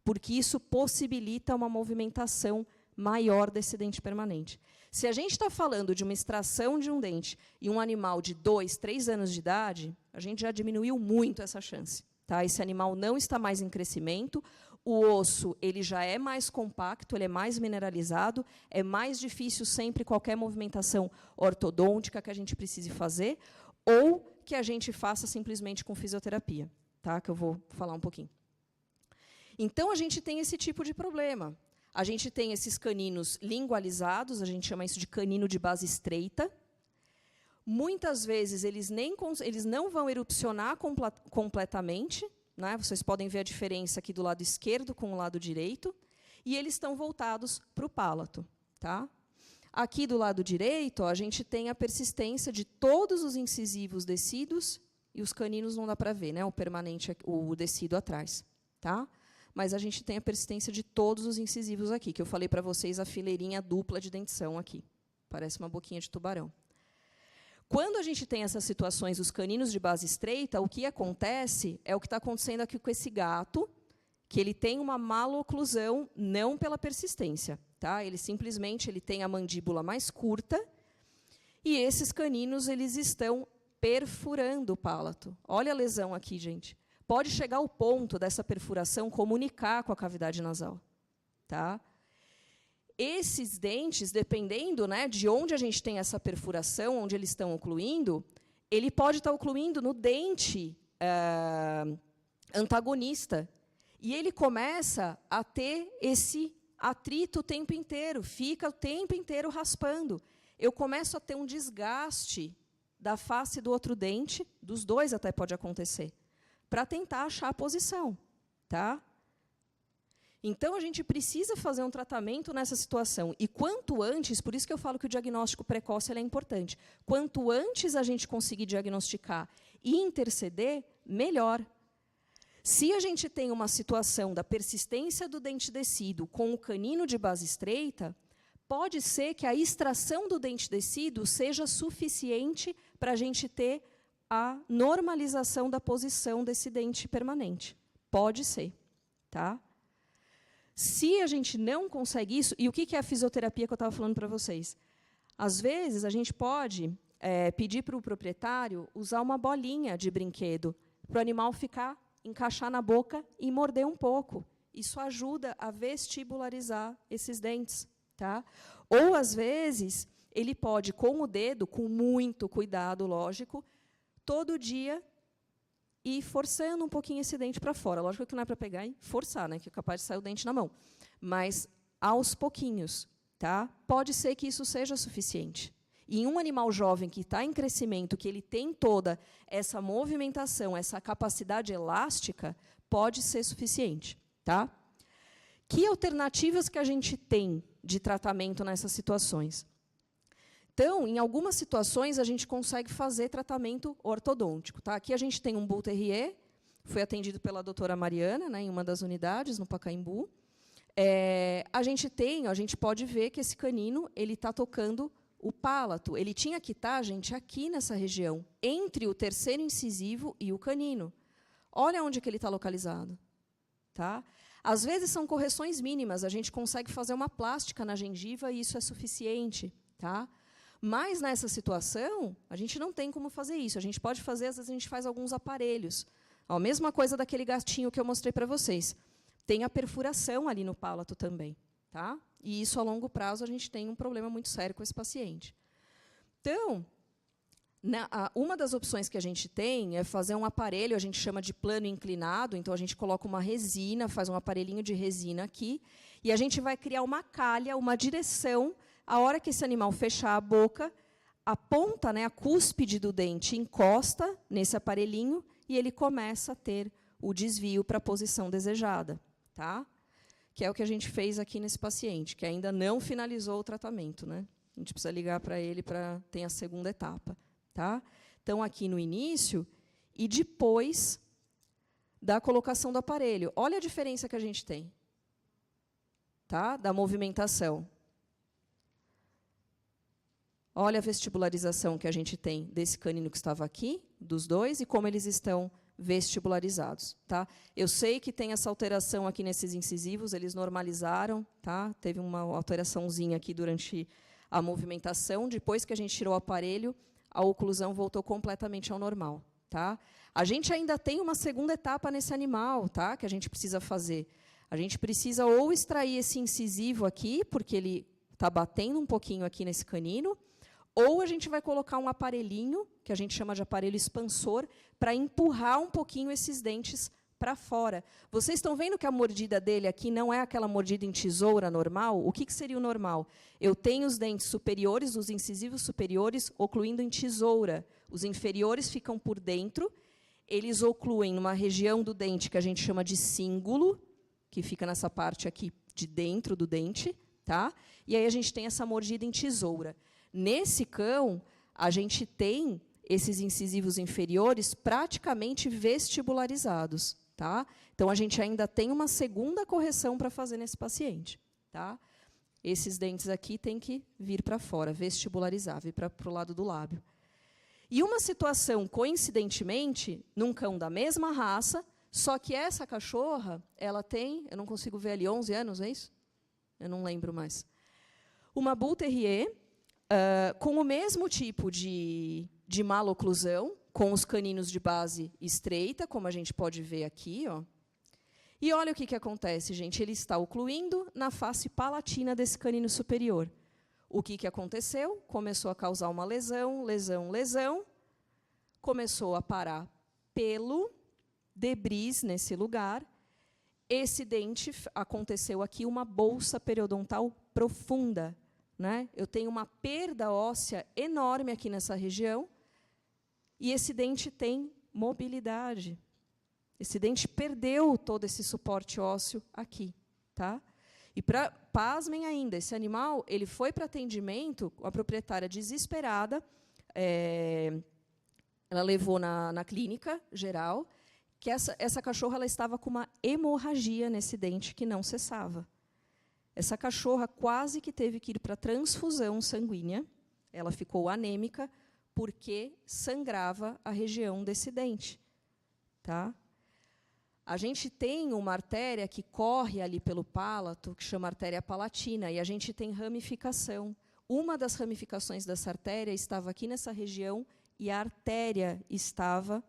porque isso possibilita uma movimentação maior desse dente permanente. Se a gente está falando de uma extração de um dente em um animal de 2, 3 anos de idade, a gente já diminuiu muito essa chance. Tá? Esse animal não está mais em crescimento, o osso ele já é mais compacto, ele é mais mineralizado, é mais difícil sempre qualquer movimentação ortodôntica que a gente precise fazer, ou que a gente faça simplesmente com fisioterapia, tá? Que eu vou falar um pouquinho. Então, a gente tem esse tipo de problema. A gente tem esses caninos lingualizados, a gente chama isso de canino de base estreita. Muitas vezes, eles não vão erupcionar completamente, né? Vocês podem ver a diferença aqui do lado esquerdo com o lado direito, e eles estão voltados para o palato. Tá? Aqui do lado direito, ó, a gente tem a persistência de todos os incisivos descidos, e os caninos não dá para ver, né? O permanente, o decíduo atrás. Tá? Mas a gente tem a persistência de todos os incisivos aqui, que eu falei para vocês a fileirinha dupla de dentição aqui. Parece uma boquinha de tubarão. Quando a gente tem essas situações dos caninos de base estreita, o que acontece é o que está acontecendo aqui com esse gato, que ele tem uma maloclusão, não pela persistência. Tá? Ele simplesmente tem a mandíbula mais curta, e esses caninos eles estão perfurando o palato. Olha a lesão aqui, gente. Pode chegar ao ponto dessa perfuração comunicar com a cavidade nasal. Tá? Esses dentes, dependendo, né, de onde a gente tem essa perfuração, onde eles estão ocluindo, ele pode estar ocluindo no dente antagonista. E ele começa a ter esse atrito o tempo inteiro, fica o tempo inteiro raspando. Eu começo a ter um desgaste da face do outro dente, dos dois até pode acontecer, para tentar achar a posição. Tá? Então, a gente precisa fazer um tratamento nessa situação. E quanto antes, por isso que eu falo que o diagnóstico precoce é importante, quanto antes a gente conseguir diagnosticar e interceder, melhor. Se a gente tem uma situação da persistência do dente descido com o canino de base estreita, pode ser que a extração do dente descido seja suficiente para a gente ter a normalização da posição desse dente permanente. Pode ser. Tá? Se a gente não consegue isso, e o que é a fisioterapia que eu estava falando para vocês? Às vezes, a gente pode pedir para o proprietário usar uma bolinha de brinquedo para o animal encaixar na boca e morder um pouco. Isso ajuda a vestibularizar esses dentes. Tá? Ou, às vezes, ele pode, com o dedo, com muito cuidado, lógico, todo dia ir forçando um pouquinho esse dente para fora. Lógico que não é para pegar e forçar, né, que é capaz de sair o dente na mão. Mas, aos pouquinhos. Tá? Pode ser que isso seja suficiente. E em um animal jovem que está em crescimento, que ele tem toda essa movimentação, essa capacidade elástica, pode ser suficiente. Tá? Que alternativas que a gente tem de tratamento nessas situações? Então, em algumas situações, a gente consegue fazer tratamento ortodôntico. Tá? Aqui a gente tem um Bull Terrier, foi atendido pela doutora Mariana, né, em uma das unidades, no Pacaembu. A gente pode ver que esse canino está tocando o pálato. Ele tinha que estar, gente, aqui nessa região, entre o terceiro incisivo e o canino. Olha onde que ele está localizado. Tá? Às vezes, são correções mínimas. A gente consegue fazer uma plástica na gengiva e isso é suficiente. Tá? Mas, nessa situação, a gente não tem como fazer isso. A gente pode fazer, às vezes, a gente faz alguns aparelhos. A mesma coisa daquele gatinho que eu mostrei para vocês. Tem a perfuração ali no pálato também. Tá? E isso, a longo prazo, a gente tem um problema muito sério com esse paciente. Então, uma das opções que a gente tem é fazer um aparelho, a gente chama de plano inclinado, então a gente coloca uma resina, faz um aparelhinho de resina aqui, e a gente vai criar uma calha, uma direção. A hora que esse animal fechar a boca, a ponta, né, a cúspide do dente encosta nesse aparelhinho e ele começa a ter o desvio para a posição desejada. Tá? Que é o que a gente fez aqui nesse paciente, que ainda não finalizou o tratamento. Né? A gente precisa ligar para ele para ter a segunda etapa. Tá? Então, aqui no início e depois da colocação do aparelho. Olha a diferença que a gente tem. Tá? Da movimentação. Olha a vestibularização que a gente tem desse canino que estava aqui, dos dois, e como eles estão vestibularizados. Tá? Eu sei que tem essa alteração aqui nesses incisivos, eles normalizaram, tá? Teve uma alteraçãozinha aqui durante a movimentação, depois que a gente tirou o aparelho, a oclusão voltou completamente ao normal. Tá? A gente ainda tem uma segunda etapa nesse animal, tá? Que a gente precisa fazer. A gente precisa ou extrair esse incisivo aqui, porque ele está batendo um pouquinho aqui nesse canino, ou a gente vai colocar um aparelhinho, que a gente chama de aparelho expansor, para empurrar um pouquinho esses dentes para fora. Vocês estão vendo que a mordida dele aqui não é aquela mordida em tesoura normal? O que seria o normal? Eu tenho os dentes superiores, os incisivos superiores, ocluindo em tesoura. Os inferiores ficam por dentro, eles ocluem numa região do dente que a gente chama de cíngulo, que fica nessa parte aqui de dentro do dente, tá? E aí a gente tem essa mordida em tesoura. Nesse cão, a gente tem esses incisivos inferiores praticamente vestibularizados. Tá? Então, a gente ainda tem uma segunda correção para fazer nesse paciente. Tá? Esses dentes aqui têm que vir para fora, vestibularizar, vir para o lado do lábio. E uma situação, coincidentemente, num cão da mesma raça, só que essa cachorra, ela tem, eu não consigo ver ali, 11 anos, é isso? Eu não lembro mais. Uma Bull Terrier, com o mesmo tipo de maloclusão, com os caninos de base estreita, como a gente pode ver aqui. Ó. E olha o que acontece, gente. Ele está ocluindo na face palatina desse canino superior. O que aconteceu? Começou a causar uma lesão, lesão. Começou a parar pelo, debris nesse lugar. esse dente, aconteceu aqui uma bolsa periodontal profunda, né? Eu tenho uma perda óssea enorme aqui nessa região, e esse dente tem mobilidade. Esse dente perdeu todo esse suporte ósseo aqui. Tá? E, pasmem ainda, esse animal ele foi para atendimento, a proprietária desesperada, ela levou na clínica geral, que essa cachorra ela estava com uma hemorragia nesse dente que não cessava. Essa cachorra quase que teve que ir para transfusão sanguínea, ela ficou anêmica, porque sangrava a região desse dente. Tá? A gente tem uma artéria que corre ali pelo palato, que chama artéria palatina, e a gente tem ramificação. Uma das ramificações dessa artéria estava aqui nessa região, e a artéria estava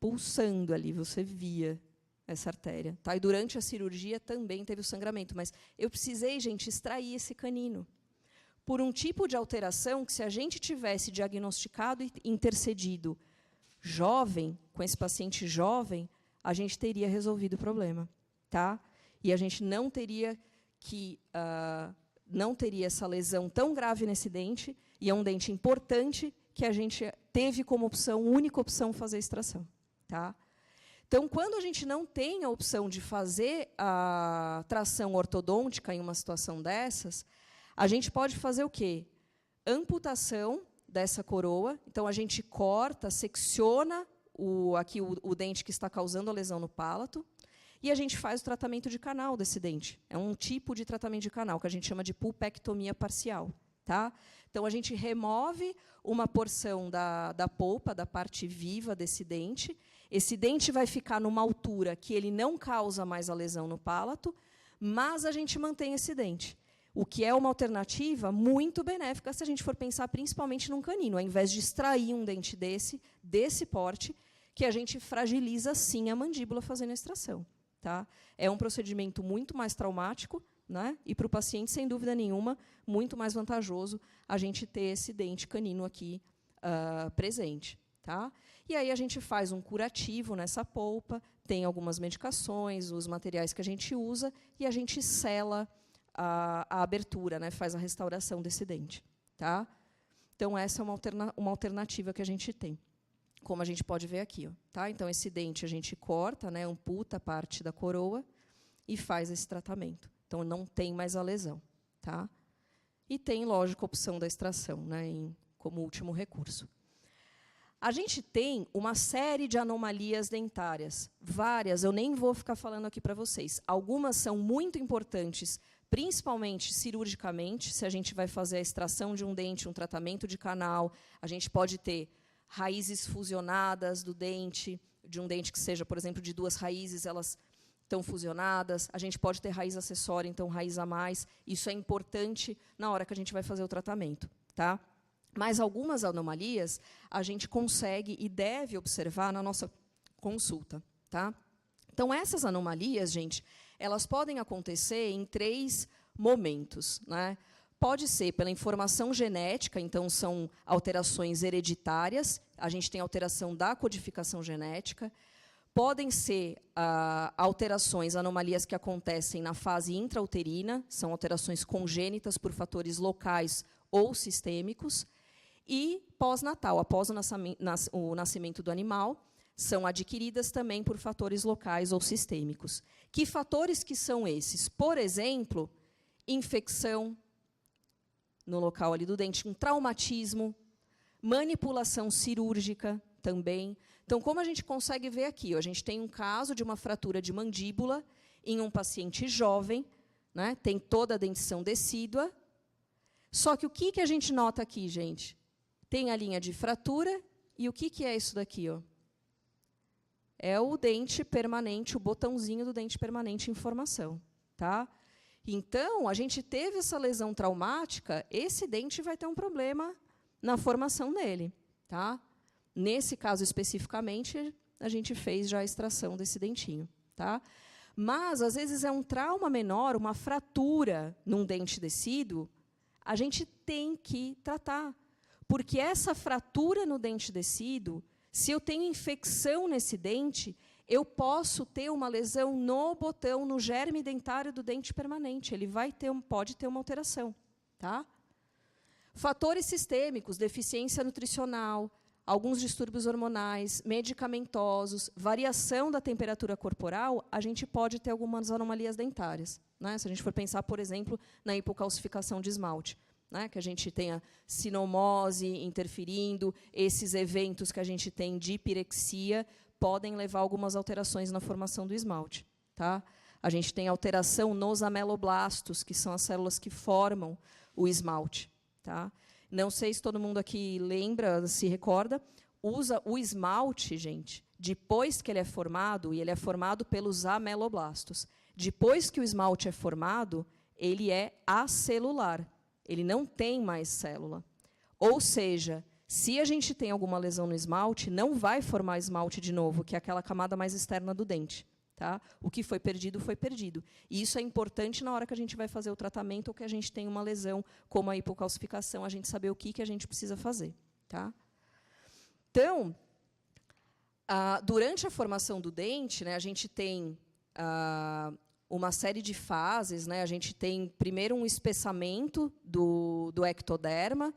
pulsando ali, você via essa artéria. Tá? E durante a cirurgia também teve o sangramento, mas eu precisei, gente, extrair esse canino. Por um tipo de alteração que, se a gente tivesse diagnosticado e intercedido jovem, com esse paciente jovem, a gente teria resolvido o problema. Tá? E a gente não teria essa lesão tão grave nesse dente, e é um dente importante que a gente teve como opção, única opção, fazer a extração. Tá? Então, quando a gente não tem a opção de fazer a tração ortodôntica em uma situação dessas, a gente pode fazer o quê? Amputação dessa coroa. Então, a gente corta, secciona o dente que está causando a lesão no palato, e a gente faz o tratamento de canal desse dente. É um tipo de tratamento de canal, que a gente chama de pulpectomia parcial. Tá? Então, a gente remove uma porção da polpa, da parte viva desse dente. Esse dente vai ficar numa altura que ele não causa mais a lesão no palato, mas a gente mantém esse dente. O que é uma alternativa muito benéfica se a gente for pensar principalmente num canino. Ao invés de extrair um dente desse porte, que a gente fragiliza, sim, a mandíbula fazendo a extração. Tá? É um procedimento muito mais traumático, né? E, para o paciente, sem dúvida nenhuma, muito mais vantajoso a gente ter esse dente canino aqui presente. Tá? E aí a gente faz um curativo nessa polpa, tem algumas medicações, os materiais que a gente usa, e a gente sela a abertura, né? Faz a restauração desse dente. Tá? Então, essa é uma alternativa que a gente tem, como a gente pode ver aqui. Ó, tá? Então, esse dente a gente corta, né? Amputa parte da coroa e faz esse tratamento. Então, não tem mais a lesão. Tá? E tem, lógico, a opção da extração, né? Como último recurso. A gente tem uma série de anomalias dentárias, várias, eu nem vou ficar falando aqui para vocês. Algumas são muito importantes, principalmente cirurgicamente, se a gente vai fazer a extração de um dente, um tratamento de canal, a gente pode ter raízes fusionadas do dente, de um dente que seja, por exemplo, de 2 raízes, elas estão fusionadas. A gente pode ter raiz acessória, então raiz a mais. Isso é importante na hora que a gente vai fazer o tratamento. Tá? Mas algumas anomalias a gente consegue e deve observar na nossa consulta. Tá? Então, essas anomalias, gente, elas podem acontecer em 3 momentos. Né? Pode ser pela informação genética, então são alterações hereditárias, a gente tem alteração da codificação genética. Podem ser alterações, anomalias que acontecem na fase intrauterina, são alterações congênitas por fatores locais ou sistêmicos. E pós-natal, após o nascimento do animal, são adquiridas também por fatores locais ou sistêmicos. Que fatores que são esses? Por exemplo, infecção no local ali do dente, um traumatismo, manipulação cirúrgica também. Então, como a gente consegue ver aqui, ó, a gente tem um caso de uma fratura de mandíbula em um paciente jovem, né, tem toda a dentição decídua. Só que o que a gente nota aqui, gente? Tem a linha de fratura, e o que é isso daqui? Ó? É o dente permanente, o botãozinho do dente permanente em formação. Tá? Então, a gente teve essa lesão traumática, esse dente vai ter um problema na formação dele. Tá? Nesse caso, especificamente, a gente fez já a extração desse dentinho. Tá? Mas, às vezes, é um trauma menor, uma fratura num dente decíduo, a gente tem que tratar. Porque essa fratura no dente decíduo, se eu tenho infecção nesse dente, eu posso ter uma lesão no botão, no germe dentário do dente permanente. Ele pode ter uma alteração. Tá? Fatores sistêmicos, deficiência nutricional, alguns distúrbios hormonais, medicamentosos, variação da temperatura corporal, a gente pode ter algumas anomalias dentárias. Né? Se a gente for pensar, por exemplo, na hipocalcificação de esmalte, né? Que a gente tenha sinomose interferindo, esses eventos que a gente tem de pirexia podem levar a algumas alterações na formação do esmalte. Tá? A gente tem alteração nos ameloblastos, que são as células que formam o esmalte. Tá? Não sei se todo mundo aqui lembra, se recorda, usa o esmalte, gente, depois que ele é formado, e ele é formado pelos ameloblastos. Depois que o esmalte é formado, ele é acelular. Ele não tem mais célula. Ou seja, se a gente tem alguma lesão no esmalte, não vai formar esmalte de novo, que é aquela camada mais externa do dente. Tá? O que foi perdido, foi perdido. E isso é importante na hora que a gente vai fazer o tratamento ou que a gente tem uma lesão, como a hipocalcificação, a gente saber o que a gente precisa fazer. Tá? Então, durante a formação do dente, né, a gente tem uma série de fases. Né? A gente tem, primeiro, um espessamento do ectoderma,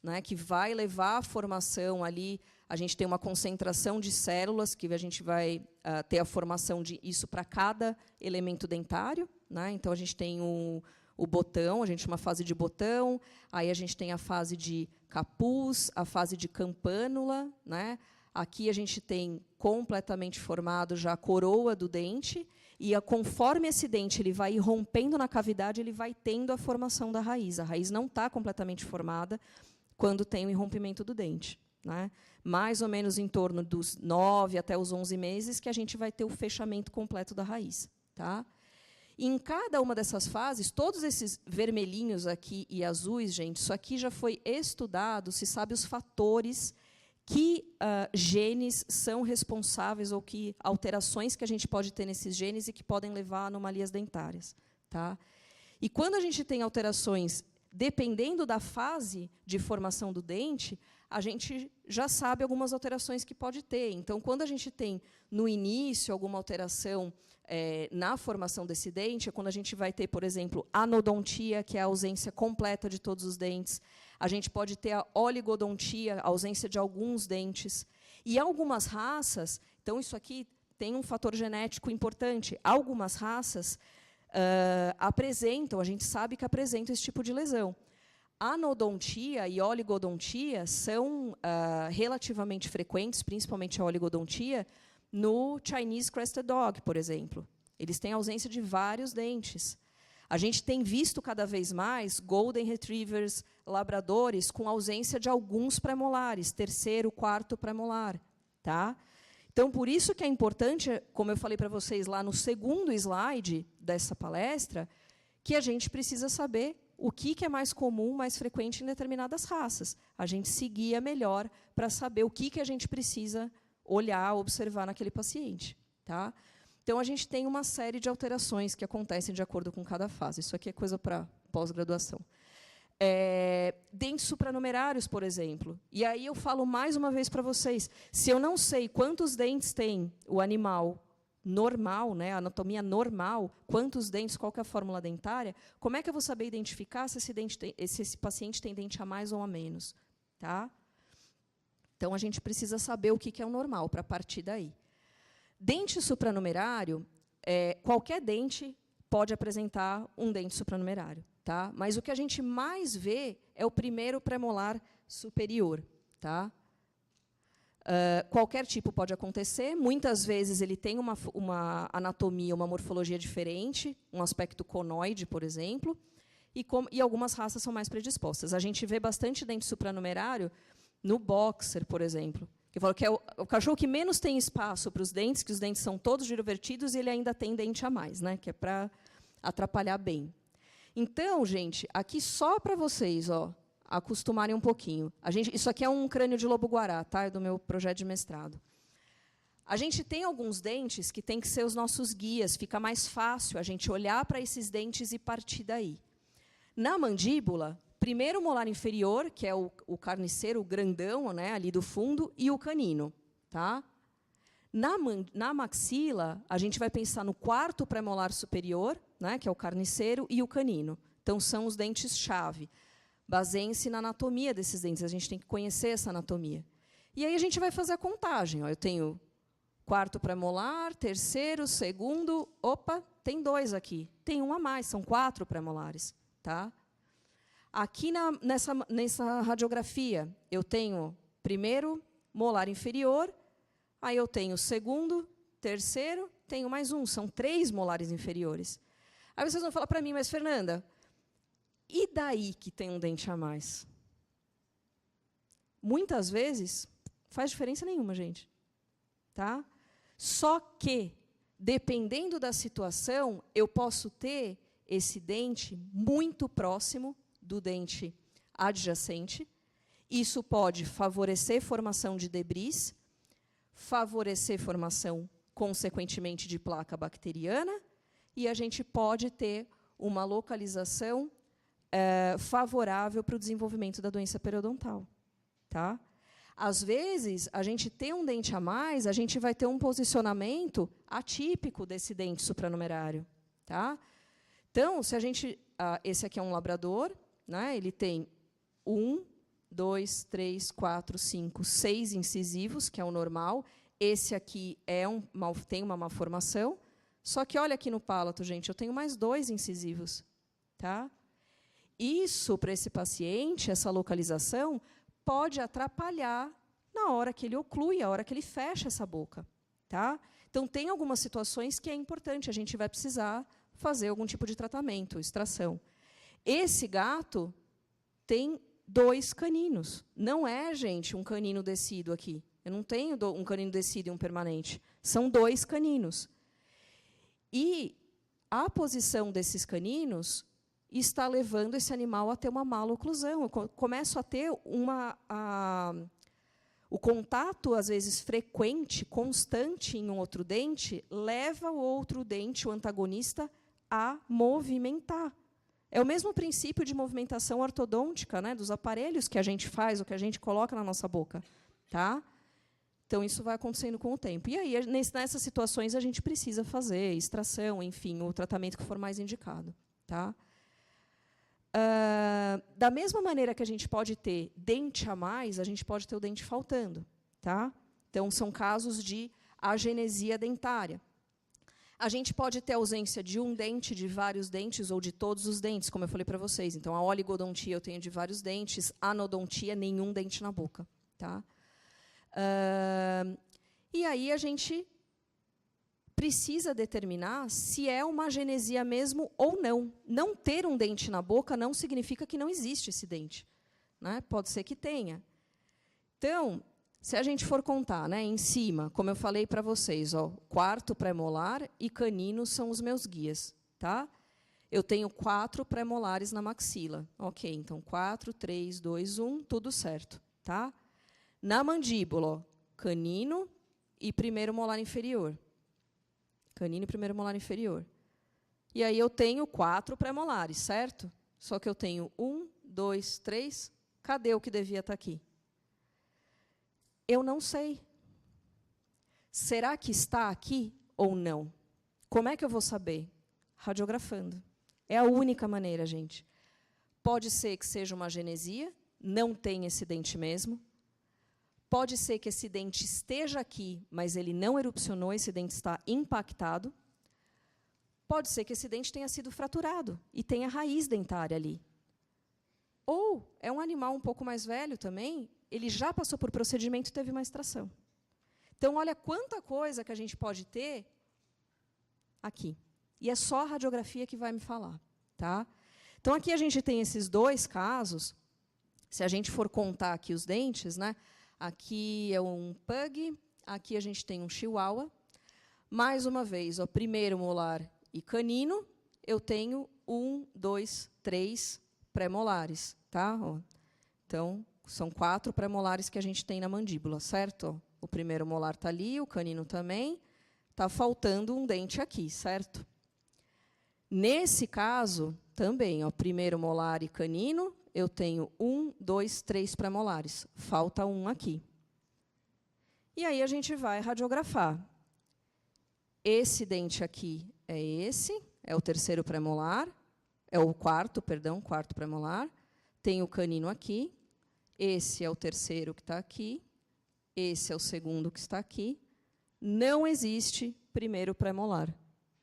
né, que vai levar à formação ali. A gente tem uma concentração de células, que a gente vai ter a formação de isso para cada elemento dentário. Né? Então, a gente tem o botão, a gente chama fase de botão, aí a gente tem a fase de capuz, a fase de campânula. Né? Aqui a gente tem completamente formado já a coroa do dente, e conforme esse dente ele vai rompendo na cavidade, ele vai tendo a formação da raiz. A raiz não está completamente formada quando tem o irrompimento do dente. Né? Mais ou menos em torno dos 9 até os 11 meses que a gente vai ter o fechamento completo da raiz. Tá? E em cada uma dessas fases, todos esses vermelhinhos aqui e azuis, gente, isso aqui já foi estudado, se sabe os fatores que genes são responsáveis ou que alterações que a gente pode ter nesses genes e que podem levar a anomalias dentárias. Tá? E quando a gente tem alterações, dependendo da fase de formação do dente, a gente já sabe algumas alterações que pode ter. Então, quando a gente tem, no início, alguma alteração na formação desse dente, é quando a gente vai ter, por exemplo, anodontia, que é a ausência completa de todos os dentes. A gente pode ter a oligodontia, a ausência de alguns dentes. E algumas raças, então, isso aqui tem um fator genético importante. Algumas raças apresentam, a gente sabe que apresentam esse tipo de lesão. Anodontia e oligodontia são relativamente frequentes, principalmente a oligodontia, no Chinese Crested Dog, por exemplo. Eles têm ausência de vários dentes. A gente tem visto cada vez mais Golden Retrievers, labradores, com ausência de alguns premolares, terceiro, quarto premolar. Tá? Então, por isso que é importante, como eu falei para vocês lá no segundo slide dessa palestra, que a gente precisa saber o que é mais comum, mais frequente em determinadas raças. A gente se guia melhor para saber o que a gente precisa olhar, observar naquele paciente. Tá? Então, a gente tem uma série de alterações que acontecem de acordo com cada fase. Isso aqui é coisa para pós-graduação. Dentes supranumerários, por exemplo. E aí eu falo mais uma vez para vocês, se eu não sei quantos dentes tem o animal normal, né, a anatomia normal, quantos dentes, qual que é a fórmula dentária, como é que eu vou saber identificar se esse paciente tem dente a mais ou a menos? Tá? Então, a gente precisa saber o que é o normal, para partir daí. Dente supranumerário, qualquer dente pode apresentar um dente supranumerário. Tá? Mas o que a gente mais vê é o primeiro premolar superior. Tá? Qualquer tipo pode acontecer. Muitas vezes ele tem uma anatomia, uma morfologia diferente, um aspecto conoide, por exemplo, e algumas raças são mais predispostas. A gente vê bastante dente supranumerário no boxer, por exemplo, que eu falo que é o cachorro que menos tem espaço para os dentes, que os dentes são todos girovertidos e ele ainda tem dente a mais, né, que é para atrapalhar bem. Então, gente, aqui só para vocês, acostumarem um pouquinho. Isso aqui é um crânio de lobo-guará, tá? É do meu projeto de mestrado. A gente tem alguns dentes que tem que ser os nossos guias, fica mais fácil a gente olhar para esses dentes e partir daí. Na mandíbula, primeiro o molar inferior, que é o carniceiro, o grandão, né, ali do fundo, e o canino. Tá? Na maxila, a gente vai pensar no quarto premolar superior, né, que é o carniceiro, e o canino. Então, são os dentes-chave. Baseiem-se na anatomia desses dentes. A gente tem que conhecer essa anatomia. E aí a gente vai fazer a contagem. Ó, eu tenho quarto premolar, terceiro, segundo. Opa, tem 2 aqui. Tem um a mais, são 4 premolares. Tá? Aqui nessa radiografia, eu tenho primeiro molar inferior, aí eu tenho segundo, terceiro, tenho mais um. São 3 molares inferiores. Aí vocês vão falar para mim, mas, Fernanda, e daí que tem um dente a mais? Muitas vezes, faz diferença nenhuma, gente. Tá? Só que, dependendo da situação, eu posso ter esse dente muito próximo do dente adjacente. Isso pode favorecer formação de debris, favorecer formação, consequentemente, de placa bacteriana, e a gente pode ter uma localização favorável para o desenvolvimento da doença periodontal. Tá? Às vezes, a gente tem um dente a mais, a gente vai ter um posicionamento atípico desse dente supranumerário. Tá? Então, se a gente... esse aqui é um labrador, né? Ele tem 1, 2, 3, 4, 5, 6 incisivos, que é o normal. Esse aqui tem uma malformação. Só que, olha aqui no palato, gente, eu tenho mais 2 incisivos. Tá? Isso, para esse paciente, essa localização, pode atrapalhar na hora que ele oclui, a hora que ele fecha essa boca. Tá? Então, tem algumas situações que é importante, a gente vai precisar fazer algum tipo de tratamento, extração. Esse gato tem 2 caninos. Não é, gente, um canino descido aqui. Eu não tenho um canino descido e um permanente. São 2 caninos. E a posição desses caninos está levando esse animal a ter uma maloclusão. Eu começo a ter o contato, às vezes, frequente, constante em um outro dente, leva o outro dente, o antagonista, a movimentar. É o mesmo princípio de movimentação ortodôntica, né, dos aparelhos que a gente faz, o que a gente coloca na nossa boca. Tá? Então, isso vai acontecendo com o tempo. E aí, nessas situações, a gente precisa fazer extração, enfim, o tratamento que for mais indicado. Tá? Da mesma maneira que a gente pode ter dente a mais, a gente pode ter o dente faltando. Tá? Então, são casos de agenesia dentária. A gente pode ter ausência de um dente, de vários dentes, ou de todos os dentes, como eu falei para vocês. Então, a oligodontia eu tenho de vários dentes, a anodontia, nenhum dente na boca. Tá? E aí a gente precisa determinar se é uma agenesia mesmo ou não. Não ter um dente na boca não significa que não existe esse dente. Né? Pode ser que tenha. Então, se a gente for contar, né, em cima, como eu falei para vocês, ó, quarto premolar e canino são os meus guias. Tá? Eu tenho 4 premolares na maxila. Ok, então 4, 3, 2, 1, tudo certo. Tá? Na mandíbula, ó, canino e primeiro molar inferior. Canino e primeiro molar inferior. E aí eu tenho 4 premolares, certo? Só que eu tenho 1, 2, 3. Cadê o que devia estar aqui? Eu não sei. Será que está aqui ou não? Como é que eu vou saber? Radiografando. É a única maneira, gente. Pode ser que seja uma agenesia, não tem esse dente mesmo. Pode ser que esse dente esteja aqui, mas ele não erupcionou, esse dente está impactado. Pode ser que esse dente tenha sido fraturado e tenha raiz dentária ali. Ou é um animal um pouco mais velho também, ele já passou por procedimento e teve uma extração. Então, olha quanta coisa que a gente pode ter aqui. E é só a radiografia que vai me falar. Tá? Então, aqui a gente tem esses 2 casos. Se a gente for contar aqui os dentes, né? Aqui é um pug, aqui a gente tem um chihuahua. Mais uma vez, ó, primeiro molar e canino, eu tenho 1, 2, 3 pré-molares. Tá? Ó. Então, são 4 pré-molares que a gente tem na mandíbula, certo? O primeiro molar está ali, o canino também. Está faltando um dente aqui, certo? Nesse caso, também, ó, primeiro molar e canino, eu tenho 1, 2, 3 pré-molares. Falta um aqui. E aí a gente vai radiografar. Esse dente aqui é esse, é o terceiro premolar, é o quarto, perdão, quarto premolar. Tem o canino aqui. Esse é o terceiro que está aqui. Esse é o segundo que está aqui. Não existe primeiro premolar,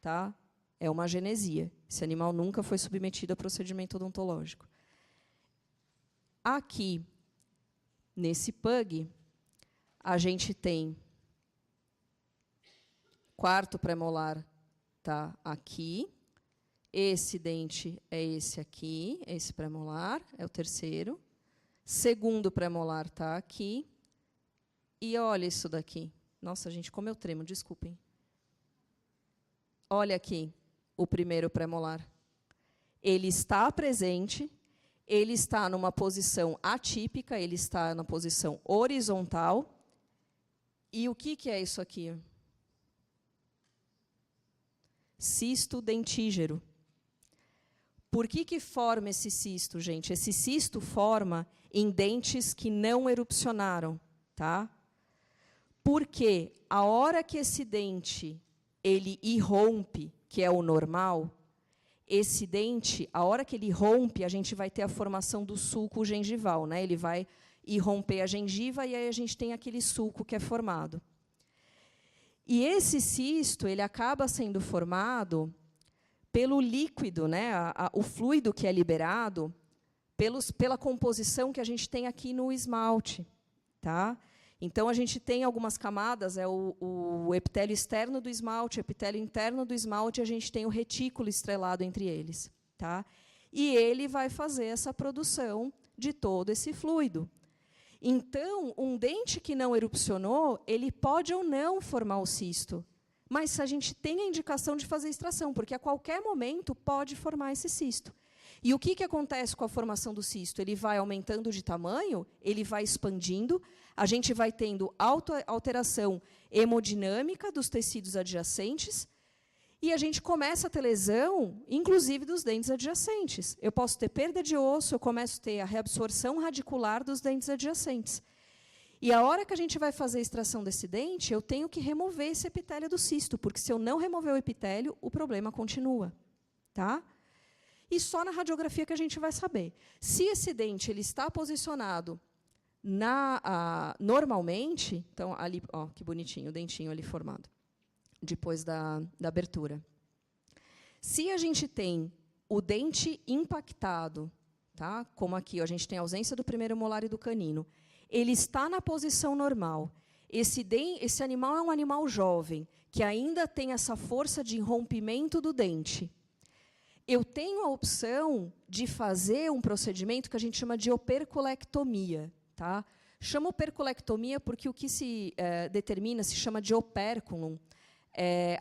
tá? É uma agenesia. Esse animal nunca foi submetido a procedimento odontológico. Aqui, nesse pug, a gente tem quarto premolar tá aqui. Esse dente é esse aqui, esse premolar, é o terceiro. Segundo premolar está aqui. E olha isso daqui. Nossa, gente, como eu tremo, desculpem. Olha aqui o primeiro premolar. Ele está presente, ele está numa posição atípica, ele está na posição horizontal. E o que é isso aqui? Cisto dentígero. Por que forma esse cisto, gente? Esse cisto forma em dentes que não erupcionaram, tá? Porque a hora que esse dente ele irrompe, que é o normal, esse dente, a hora que ele rompe, a gente vai ter a formação do sulco gengival, né? Ele vai irromper a gengiva e aí a gente tem aquele sulco que é formado. E esse cisto, ele acaba sendo formado pelo líquido, né? O fluido que é liberado, pela composição que a gente tem aqui no esmalte, tá? Então, a gente tem algumas camadas, é o epitélio externo do esmalte, o epitélio interno do esmalte, a gente tem o retículo estrelado entre eles, tá? E ele vai fazer essa produção de todo esse fluido. Então, um dente que não erupcionou, ele pode ou não formar o cisto, mas a gente tem a indicação de fazer extração, porque a qualquer momento pode formar esse cisto. E o que acontece com a formação do cisto? Ele vai aumentando de tamanho, ele vai expandindo, a gente vai tendo alteração hemodinâmica dos tecidos adjacentes, e a gente começa a ter lesão, inclusive dos dentes adjacentes. Eu posso ter perda de osso, eu começo a ter a reabsorção radicular dos dentes adjacentes. E a hora que a gente vai fazer a extração desse dente, eu tenho que remover esse epitélio do cisto, porque se eu não remover o epitélio, o problema continua, tá? E só na radiografia que a gente vai saber. Se esse dente ele está posicionado normalmente, então, ali, ó, que bonitinho, o dentinho ali formado, depois da abertura. Se a gente tem o dente impactado, tá? Como aqui, ó, a gente tem a ausência do primeiro molar e do canino, ele está na posição normal. Esse animal é um animal jovem, que ainda tem essa força de rompimento do dente. Eu tenho a opção de fazer um procedimento que a gente chama de operculectomia. Tá? Chama operculectomia porque o que se determina se chama de opérculum,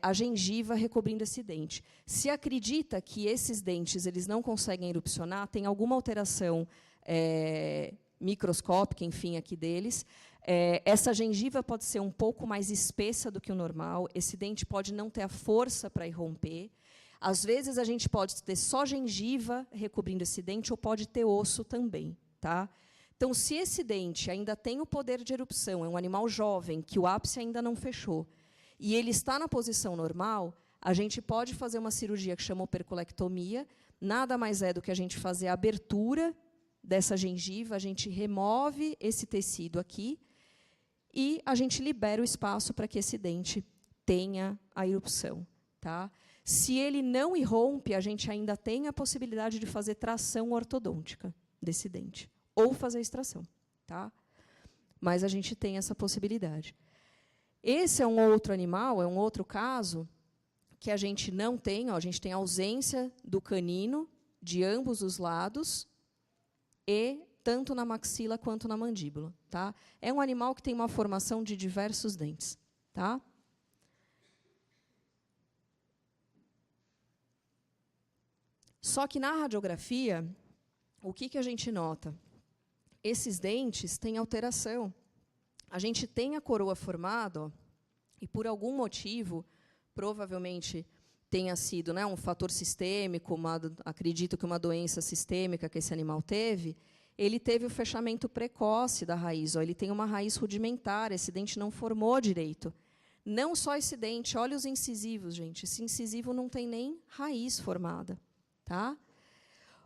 a gengiva recobrindo esse dente. Se acredita que esses dentes eles não conseguem erupcionar, tem alguma alteração microscópica, enfim, aqui deles, essa gengiva pode ser um pouco mais espessa do que o normal, esse dente pode não ter a força para irromper. Às vezes, a gente pode ter só gengiva recobrindo esse dente, ou pode ter osso também. Tá? Então, se esse dente ainda tem o poder de erupção, é um animal jovem, que o ápice ainda não fechou, e ele está na posição normal, a gente pode fazer uma cirurgia que chama operculectomia, nada mais é do que a gente fazer a abertura dessa gengiva, a gente remove esse tecido aqui e a gente libera o espaço para que esse dente tenha a erupção. Tá? Se ele não irrompe, a gente ainda tem a possibilidade de fazer tração ortodôntica desse dente, ou fazer extração. Tá? Mas a gente tem essa possibilidade. Esse é um outro animal, é um outro caso, que a gente não tem, ó, a gente tem ausência do canino de ambos os lados, e tanto na maxila quanto na mandíbula. Tá? É um animal que tem uma formação de diversos dentes. Tá? Só que, na radiografia, o que a gente nota? Esses dentes têm alteração. A gente tem a coroa formada, ó, e, por algum motivo, provavelmente tenha sido, né, um fator sistêmico, acredito que uma doença sistêmica que esse animal teve, ele teve o fechamento precoce da raiz, ó, ele tem uma raiz rudimentar, esse dente não formou direito. Não só esse dente, olha os incisivos, gente. Esse incisivo não tem nem raiz formada. Tá?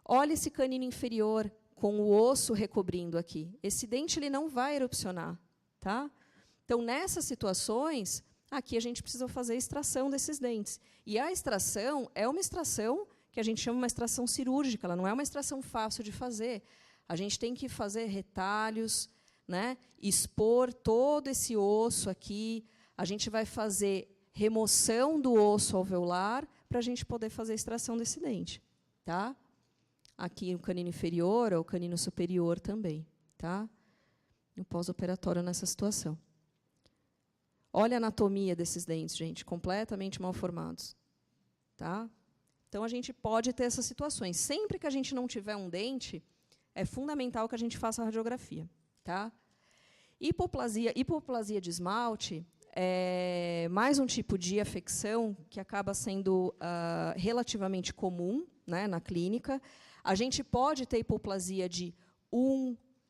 Olha esse canino inferior com o osso recobrindo aqui. Esse dente ele não vai erupcionar. Tá? Então, nessas situações, aqui a gente precisa fazer a extração desses dentes. E a extração é uma extração que a gente chama de uma extração cirúrgica, ela não é uma extração fácil de fazer. A gente tem que fazer retalhos, né? Expor todo esse osso aqui. A gente vai fazer remoção do osso alveolar para a gente poder fazer a extração desse dente. Tá? Aqui o canino inferior ou o canino superior também. Tá? No pós-operatório nessa situação. Olha a anatomia desses dentes, gente, completamente mal formados. Tá? Então, a gente pode ter essas situações. Sempre que a gente não tiver um dente, é fundamental que a gente faça a radiografia. Tá? Hipoplasia de esmalte é mais um tipo de afecção que acaba sendo relativamente comum, né, na clínica. A gente pode ter hipoplasia de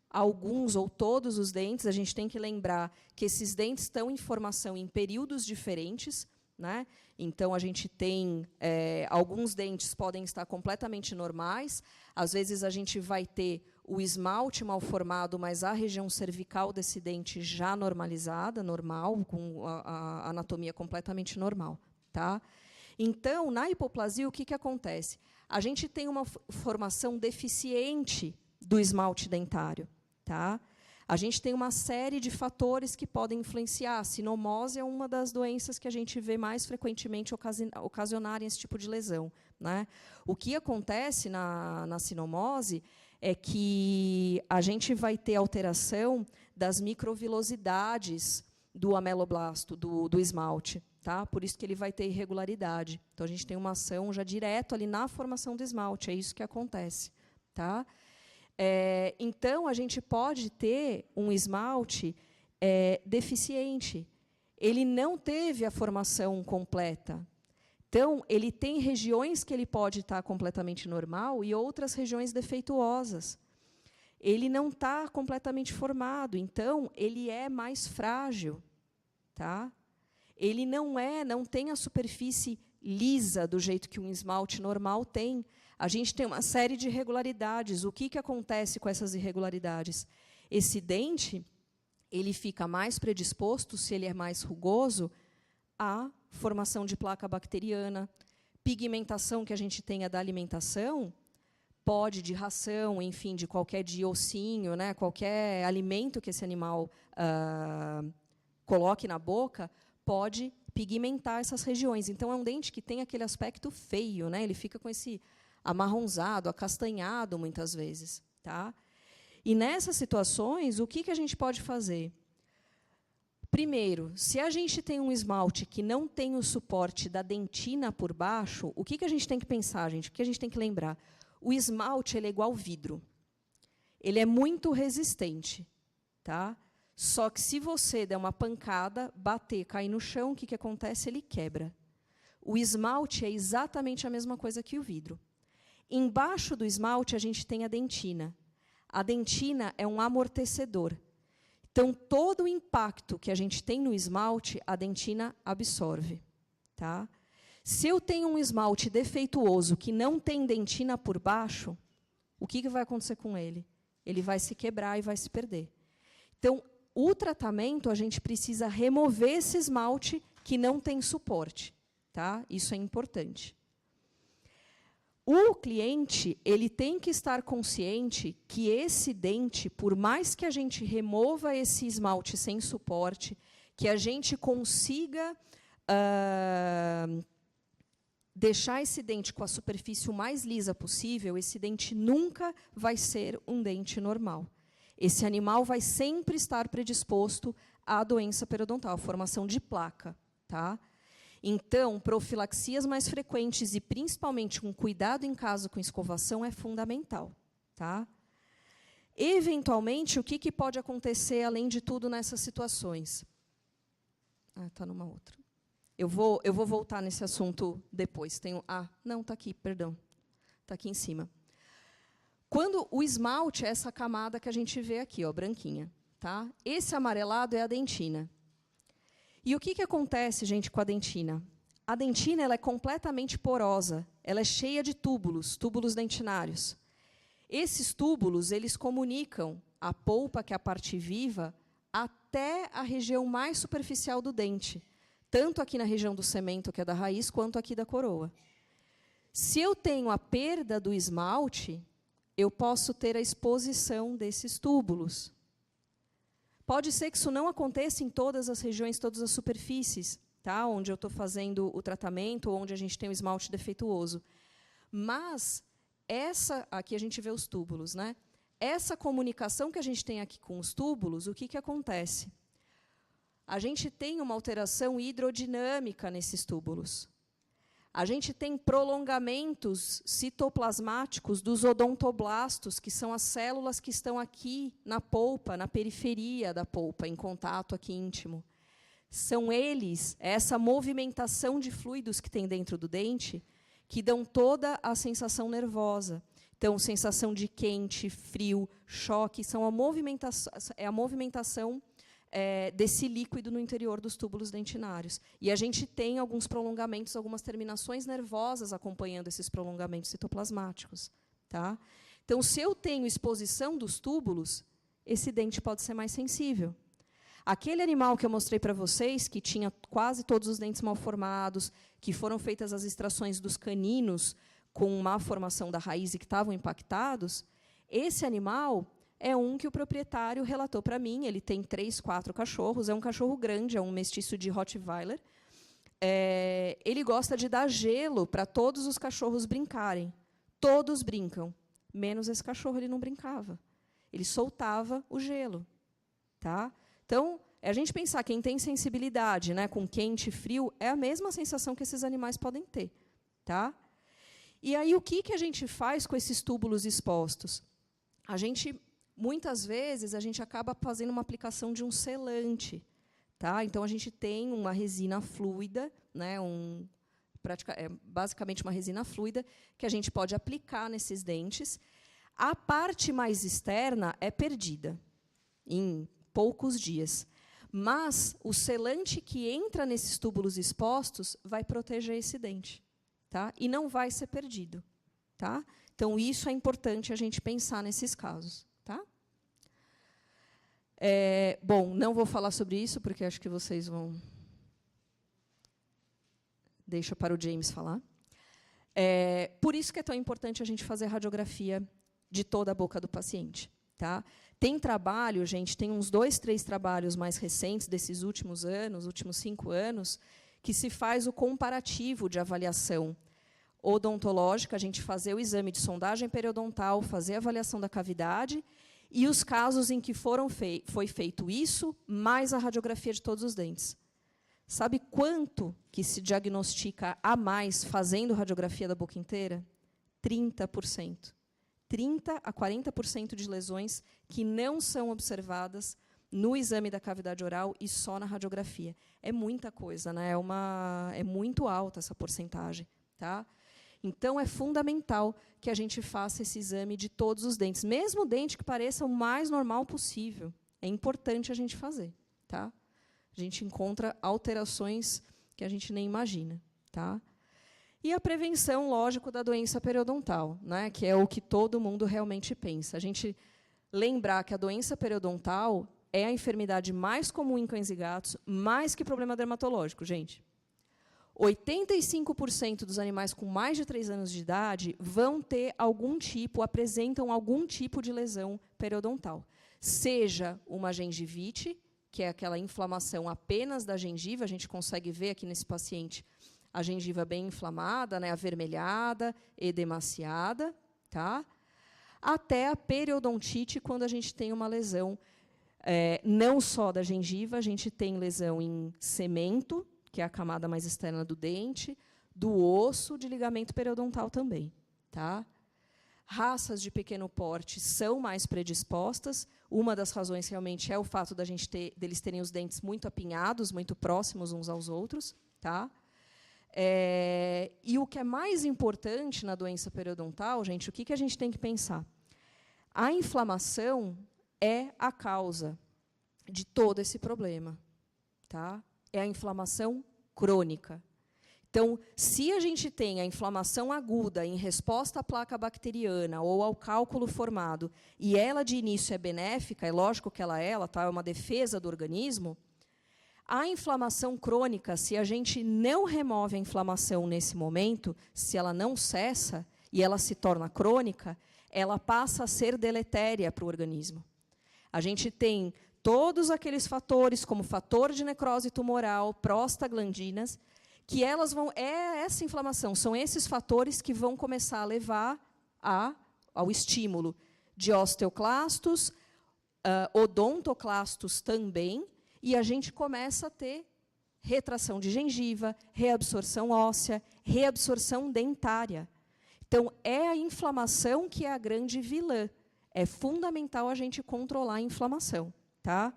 alguns ou todos os dentes. A gente tem que lembrar que esses dentes estão em formação em períodos diferentes. Né? Então, a gente tem alguns dentes podem estar completamente normais. Às vezes, a gente vai ter o esmalte mal formado, mas a região cervical desse dente já normalizada, normal, com a anatomia completamente normal. Tá? Então, na hipoplasia, o que acontece? A gente tem uma formação deficiente do esmalte dentário. Tá? A gente tem uma série de fatores que podem influenciar. A sinomose é uma das doenças que a gente vê mais frequentemente ocasionarem esse tipo de lesão. Né? O que acontece na sinomose é que a gente vai ter alteração das microvilosidades do ameloblasto, do esmalte. Tá? Por isso que ele vai ter irregularidade. Então, a gente tem uma ação já direto ali na formação do esmalte. É isso que acontece. Tá? Então, a gente pode ter um esmalte deficiente. Ele não teve a formação completa. Então, ele tem regiões que ele pode estar completamente normal e outras regiões defeituosas. Ele não está completamente formado, então, ele é mais frágil. Tá? Ele não tem a superfície lisa do jeito que um esmalte normal tem. A gente tem uma série de irregularidades. O que acontece com essas irregularidades? Esse dente ele fica mais predisposto, se ele é mais rugoso, à formação de placa bacteriana. Pigmentação que a gente tenha da alimentação, pode de ração, enfim, de qualquer ossinho, né, qualquer alimento que esse animal coloque na boca, pode pigmentar essas regiões. Então, é um dente que tem aquele aspecto feio, né? Ele fica com esse amarronzado, acastanhado, muitas vezes. Tá? E, nessas situações, o que a gente pode fazer? Primeiro, se a gente tem um esmalte que não tem o suporte da dentina por baixo, o que a gente tem que pensar, gente? O que a gente tem que lembrar? O esmalte ele é igual vidro. Ele é muito resistente. Tá? Só que, se você der uma pancada, bater, cair no chão, o que acontece? Ele quebra. O esmalte é exatamente a mesma coisa que o vidro. Embaixo do esmalte, a gente tem a dentina. A dentina é um amortecedor. Então, todo o impacto que a gente tem no esmalte, a dentina absorve. Tá? Se eu tenho um esmalte defeituoso que não tem dentina por baixo, o que vai acontecer com ele? Ele vai se quebrar e vai se perder. Então, o tratamento, a gente precisa remover esse esmalte que não tem suporte. Tá? Isso é importante. O cliente ele tem que estar consciente que esse dente, por mais que a gente remova esse esmalte sem suporte, que a gente consiga deixar esse dente com a superfície o mais lisa possível, esse dente nunca vai ser um dente normal. Esse animal vai sempre estar predisposto à doença periodontal, à formação de placa. Tá? Então, profilaxias mais frequentes e, principalmente, um cuidado em casa com escovação é fundamental. Tá? Eventualmente, o que pode acontecer, além de tudo, nessas situações? Está numa outra. Eu vou voltar nesse assunto depois. Não, está aqui, perdão. Está aqui em cima. Quando o esmalte é essa camada que a gente vê aqui, ó, branquinha. Tá? Esse amarelado é a dentina. E o que acontece, gente, com a dentina? A dentina ela é completamente porosa, ela é cheia de túbulos dentinários. Esses túbulos eles comunicam a polpa, que é a parte viva, até a região mais superficial do dente, tanto aqui na região do cemento, que é da raiz, quanto aqui da coroa. Se eu tenho a perda do esmalte, eu posso ter a exposição desses túbulos. Pode ser que isso não aconteça em todas as regiões, todas as superfícies, tá? Onde eu estou fazendo o tratamento, onde a gente tem o esmalte defeituoso. Mas, aqui a gente vê os túbulos, né? Essa comunicação que a gente tem aqui com os túbulos, o que acontece? A gente tem uma alteração hidrodinâmica nesses túbulos. A gente tem prolongamentos citoplasmáticos dos odontoblastos, que são as células que estão aqui na polpa, na periferia da polpa, em contato aqui íntimo. São eles, essa movimentação de fluidos que tem dentro do dente, que dão toda a sensação nervosa. Então, sensação de quente, frio, choque, são a movimentação desse líquido no interior dos túbulos dentinários. E a gente tem alguns prolongamentos, algumas terminações nervosas acompanhando esses prolongamentos citoplasmáticos. Tá? Então, se eu tenho exposição dos túbulos, esse dente pode ser mais sensível. Aquele animal que eu mostrei para vocês, que tinha quase todos os dentes mal formados, que foram feitas as extrações dos caninos com má formação da raiz e que estavam impactados, esse animal é um que o proprietário relatou para mim. Ele tem 3, 4 cachorros, é um cachorro grande, é um mestiço de Rottweiler. Ele gosta de dar gelo para todos os cachorros brincarem. Todos brincam, menos esse cachorro, ele não brincava. Ele soltava o gelo. Tá? Então, a gente pensar, quem tem sensibilidade, né, com quente e frio, é a mesma sensação que esses animais podem ter. Tá? E aí, o que a gente faz com esses túbulos expostos? Muitas vezes, a gente acaba fazendo uma aplicação de um selante. Tá? Então, a gente tem uma resina fluida, né, basicamente uma resina fluida, que a gente pode aplicar nesses dentes. A parte mais externa é perdida em poucos dias. Mas o selante que entra nesses túbulos expostos vai proteger esse dente. Tá? E não vai ser perdido. Tá? Então, isso é importante a gente pensar nesses casos. Tá? Bom, não vou falar sobre isso, porque acho que vocês vão... Deixa para o James falar. Por isso que é tão importante a gente fazer radiografia de toda a boca do paciente. Tá? Tem trabalho, gente, tem uns 2, 3 trabalhos mais recentes, desses últimos anos, últimos 5 anos, que se faz o comparativo de avaliação odontológica, a gente fazer o exame de sondagem periodontal, fazer a avaliação da cavidade, e os casos em que foi feito isso, mais a radiografia de todos os dentes. Sabe quanto que se diagnostica a mais fazendo radiografia da boca inteira? 30%. 30% a 40% de lesões que não são observadas no exame da cavidade oral e só na radiografia. É muita coisa, né? É muito alta essa porcentagem. Tá? Então, é fundamental que a gente faça esse exame de todos os dentes, mesmo o dente que pareça o mais normal possível. É importante a gente fazer. Tá? A gente encontra alterações que a gente nem imagina. Tá? E a prevenção, lógico, da doença periodontal, né, que é o que todo mundo realmente pensa. A gente lembrar que a doença periodontal é a enfermidade mais comum em cães e gatos, mais que problema dermatológico, gente. 85% dos animais com mais de 3 anos de idade apresentam algum tipo de lesão periodontal. Seja uma gengivite, que é aquela inflamação apenas da gengiva, a gente consegue ver aqui nesse paciente a gengiva bem inflamada, né, avermelhada, edemaciada, tá? Até a periodontite, quando a gente tem uma lesão não só da gengiva, a gente tem lesão em cemento, que é a camada mais externa do dente, do osso, de ligamento periodontal também. Tá? Raças de pequeno porte são mais predispostas. Uma das razões realmente é o fato deles terem os dentes muito apinhados, muito próximos uns aos outros. Tá? E o que é mais importante na doença periodontal, gente, o que a gente tem que pensar? A inflamação é a causa de todo esse problema, tá? É a inflamação crônica. Então, se a gente tem a inflamação aguda em resposta à placa bacteriana ou ao cálculo formado, e ela, de início, é benéfica, é lógico que ela é uma defesa do organismo, a inflamação crônica, se a gente não remove a inflamação nesse momento, se ela não cessa e ela se torna crônica, ela passa a ser deletéria para o organismo. A gente tem todos aqueles fatores, como fator de necrose tumoral, prostaglandinas, que elas vão, essa inflamação, são esses fatores que vão começar a levar ao estímulo de osteoclastos, odontoclastos também, e a gente começa a ter retração de gengiva, reabsorção óssea, reabsorção dentária. Então, é a inflamação que é a grande vilã. É fundamental a gente controlar a inflamação, tá?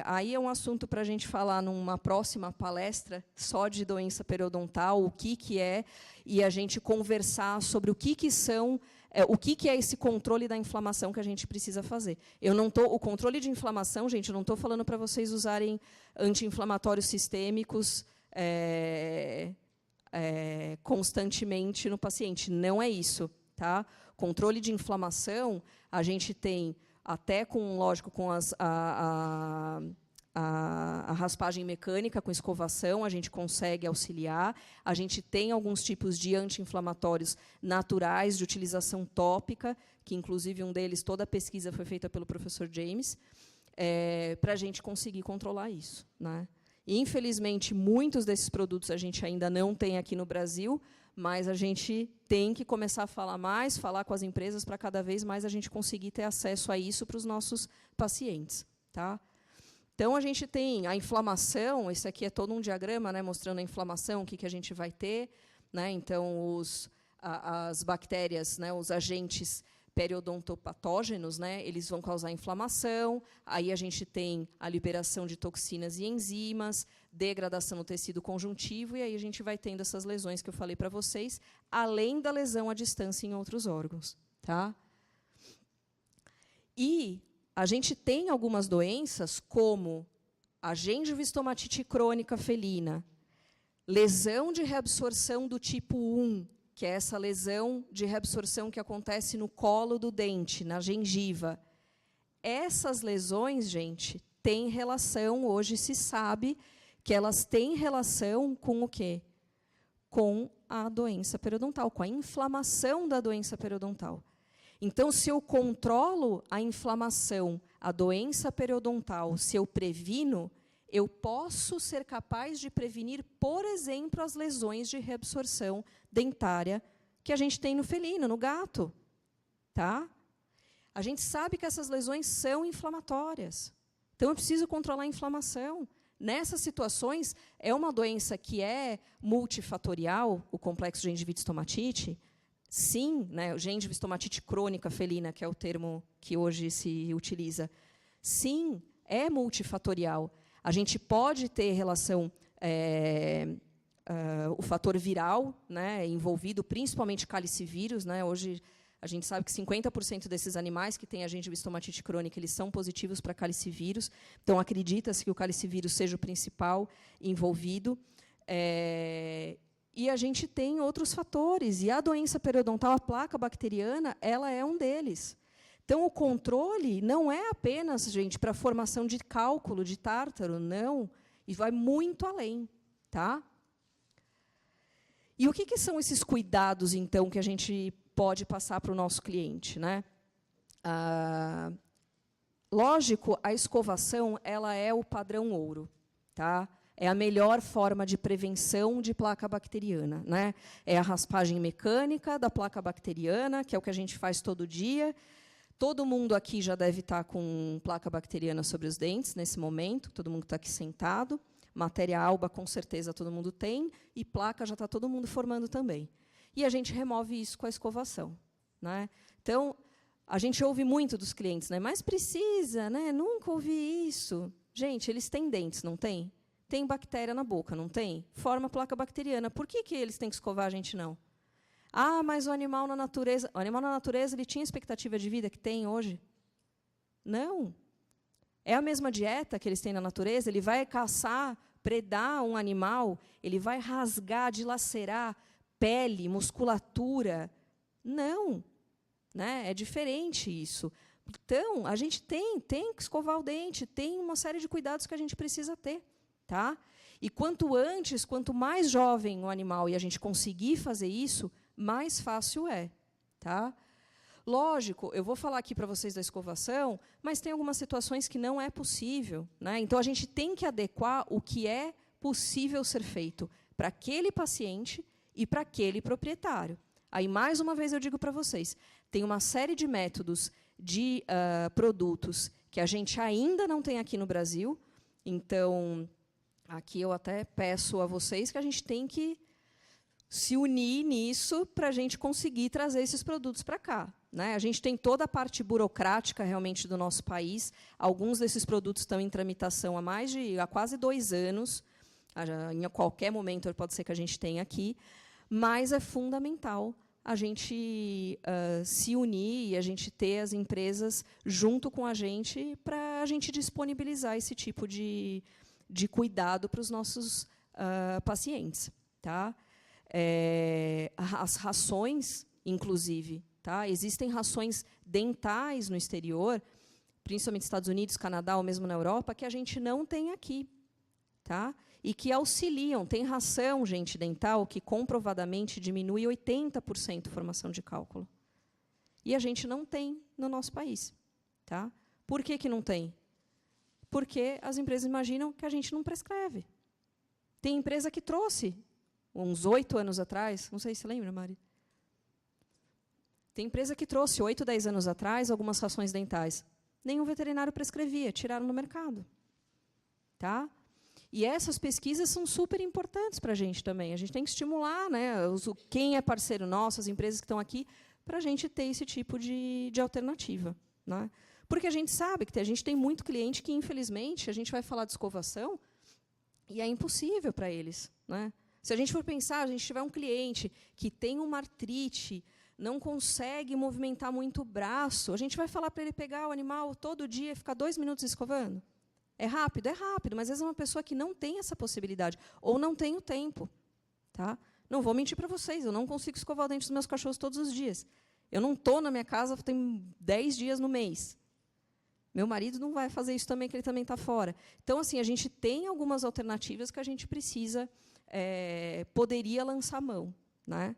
Aí é um assunto para a gente falar numa próxima palestra só de doença periodontal, o que é, e a gente conversar sobre o que são, o que é esse controle da inflamação que a gente precisa fazer. O controle de inflamação, gente, eu não estou falando para vocês usarem anti-inflamatórios sistêmicos constantemente no paciente. Não é isso, tá? Controle de inflamação, a gente tem até lógico, com a raspagem mecânica, com escovação, a gente consegue auxiliar. A gente tem alguns tipos de anti-inflamatórios naturais, de utilização tópica, que, inclusive, um deles, toda a pesquisa foi feita pelo professor James, para a gente conseguir controlar isso, né? E, infelizmente, muitos desses produtos a gente ainda não tem aqui no Brasil, mas a gente tem que começar a falar mais, falar com as empresas para cada vez mais a gente conseguir ter acesso a isso para os nossos pacientes, tá? Então, a gente tem a inflamação, esse aqui é todo um diagrama, né, mostrando a inflamação, o que a gente vai ter, né? Então, as bactérias, né, os agentes periodontopatógenos, né, eles vão causar inflamação, aí a gente tem a liberação de toxinas e enzimas, degradação no tecido conjuntivo, e aí a gente vai tendo essas lesões que eu falei para vocês, além da lesão à distância em outros órgãos, tá? E a gente tem algumas doenças, como a gengivistomatite crônica felina, lesão de reabsorção do tipo 1, que é essa lesão de reabsorção que acontece no colo do dente, na gengiva. Essas lesões, gente, têm relação, hoje se sabe que elas têm relação com o quê? Com a doença periodontal, com a inflamação da doença periodontal. Então, se eu controlo a inflamação, a doença periodontal, se eu previno, eu posso ser capaz de prevenir, por exemplo, as lesões de reabsorção dentária que a gente tem no felino, no gato. Tá? A gente sabe que essas lesões são inflamatórias. Então, eu preciso controlar a inflamação. Nessas situações, é uma doença que é multifatorial, o complexo gengivite-estomatite. Sim, né, gengivistomatite crônica felina, que é o termo que hoje se utiliza. Sim, é multifatorial. A gente pode ter relação, o fator viral, né, envolvido, principalmente calicivírus, né, hoje a gente sabe que 50% desses animais que têm a gengivistomatite crônica, eles são positivos para calicivírus, então acredita-se que o calicivírus seja o principal envolvido. E a gente tem outros fatores, e a doença periodontal, a placa bacteriana, ela é um deles. Então, o controle não é apenas, gente, para a formação de cálculo, de tártaro, não, e vai muito além. Tá? E o que são esses cuidados, então, que a gente pode passar para o nosso cliente, né? Lógico, a escovação ela é o padrão ouro. Tá? É a melhor forma de prevenção de placa bacteriana, né? É a raspagem mecânica da placa bacteriana, que é o que a gente faz todo dia. Todo mundo aqui já deve estar com placa bacteriana sobre os dentes, nesse momento, todo mundo está aqui sentado. Matéria alba, com certeza, todo mundo tem, e placa já está todo mundo formando também. E a gente remove isso com a escovação, né? Então, a gente ouve muito dos clientes, né? Mas precisa, né? Nunca ouvi isso. Gente, eles têm dentes, não tem? Tem bactéria na boca, não tem? Forma placa bacteriana. Por que eles têm que escovar, a gente não? Ah, mas o animal na natureza ele tinha expectativa de vida que tem hoje? Não. É a mesma dieta que eles têm na natureza? Ele vai caçar, predar um animal, ele vai rasgar, dilacerar pele, musculatura? Não. Né? É diferente isso. Então, a gente tem que escovar o dente, tem uma série de cuidados que a gente precisa ter. Tá? E quanto antes, quanto mais jovem o animal e a gente conseguir fazer isso, mais fácil é. Tá? Lógico, eu vou falar aqui para vocês da escovação, mas tem algumas situações que não é possível. Né? Então, a gente tem que adequar o que é possível ser feito para aquele paciente e para aquele proprietário. Aí, mais uma vez, eu digo para vocês, tem uma série de métodos de produtos que a gente ainda não tem aqui no Brasil. Então, aqui eu até peço a vocês que a gente tem que se unir nisso para a gente conseguir trazer esses produtos para cá. Né? A gente tem toda a parte burocrática realmente do nosso país. Alguns desses produtos estão em tramitação há quase 2 anos. Em qualquer momento pode ser que a gente tenha aqui. Mas é fundamental a gente se unir e a gente ter as empresas junto com a gente para a gente disponibilizar esse tipo de cuidado para os nossos pacientes. Tá? As rações, inclusive, tá? Existem rações dentais no exterior, principalmente nos Estados Unidos, Canadá ou mesmo na Europa, que a gente não tem aqui. Tá? E que auxiliam. Tem ração, gente, dental, que comprovadamente diminui 80% a formação de cálculo. E a gente não tem no nosso país. Tá? Por que não tem? Porque as empresas imaginam que a gente não prescreve. Tem empresa que trouxe, uns 8 anos atrás, não sei se lembra, Mari? Tem empresa que trouxe, 8, 10 anos atrás, algumas rações dentais. Nenhum veterinário prescrevia, tiraram no mercado. Tá? E essas pesquisas são super importantes para a gente também. A gente tem que estimular, né, quem é parceiro nosso, as empresas que estão aqui, para a gente ter esse tipo de alternativa. Né? Porque a gente sabe que a gente tem muito cliente que, infelizmente, a gente vai falar de escovação e é impossível para eles. Né? Se a gente for pensar, a gente tiver um cliente que tem uma artrite, não consegue movimentar muito o braço, a gente vai falar para ele pegar o animal todo dia e ficar 2 minutos escovando? É rápido, mas às vezes é uma pessoa que não tem essa possibilidade, ou não tem o tempo. Tá? Não vou mentir para vocês, eu não consigo escovar o dente dos meus cachorros todos os dias. Eu não estou na minha casa, tem 10 dias no mês. Meu marido não vai fazer isso também, que ele também está fora. Então, assim, a gente tem algumas alternativas que a gente precisa, poderia lançar mão, né?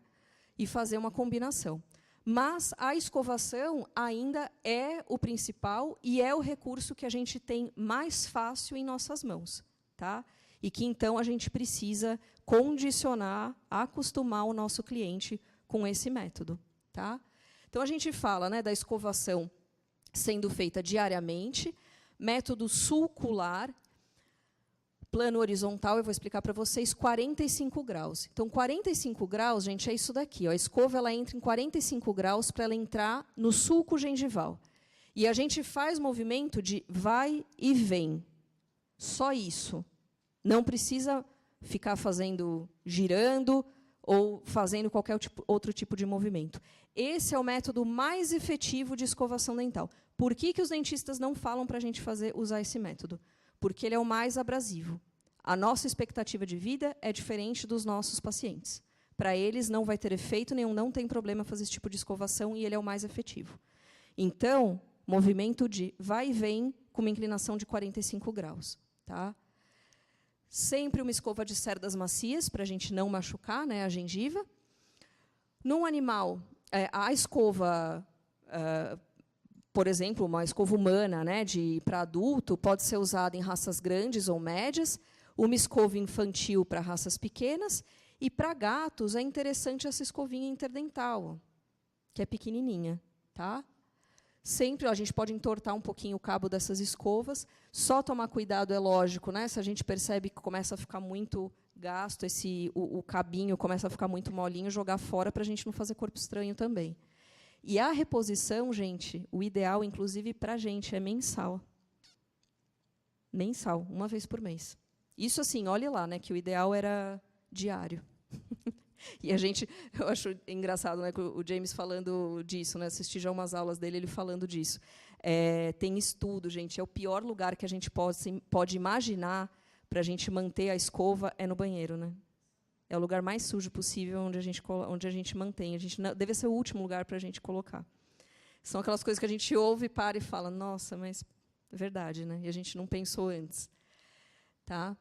E fazer uma combinação. Mas a escovação ainda é o principal e é o recurso que a gente tem mais fácil em nossas mãos. Tá? E que, então, a gente precisa condicionar, acostumar o nosso cliente com esse método. Tá? Então, a gente fala, né, da escovação sendo feita diariamente, método sulcular, plano horizontal, eu vou explicar para vocês, 45 graus. Então, 45 graus, gente, é isso daqui. Ó, a escova ela entra em 45 graus para ela entrar no sulco gengival. E a gente faz movimento de vai e vem. Só isso. Não precisa ficar girando ou fazendo qualquer outro tipo de movimento. Esse é o método mais efetivo de escovação dental. Por que os dentistas não falam para a gente usar esse método? Porque ele é o mais abrasivo. A nossa expectativa de vida é diferente dos nossos pacientes. Para eles, não vai ter efeito nenhum, não tem problema fazer esse tipo de escovação, e ele é o mais efetivo. Então, movimento de vai e vem com uma inclinação de 45 graus. Tá? Sempre uma escova de cerdas macias, para a gente não machucar, né, a gengiva. Num animal, a escova... por exemplo, uma escova humana, né, para adulto, pode ser usada em raças grandes ou médias, uma escova infantil para raças pequenas, e para gatos é interessante essa escovinha interdental, que é pequenininha. Tá? Sempre a gente pode entortar um pouquinho o cabo dessas escovas, só tomar cuidado, é lógico, né, se a gente percebe que começa a ficar muito gasto, o cabinho começa a ficar muito molinho, jogar fora para a gente não fazer corpo estranho também. E a reposição, gente, o ideal, inclusive, para a gente, é mensal. Mensal, 1 vez por mês. Isso, assim, olhe lá, né, que o ideal era diário. E eu acho engraçado, né, o James falando disso, né, assisti já umas aulas dele, ele falando disso. Tem estudo, gente, é o pior lugar que a gente pode imaginar para a gente manter a escova é no banheiro, né? É o lugar mais sujo possível onde a gente mantém. Deve ser o último lugar para a gente colocar. São aquelas coisas que a gente ouve, para e fala, nossa, mas é verdade, né? E a gente não pensou antes. Tá?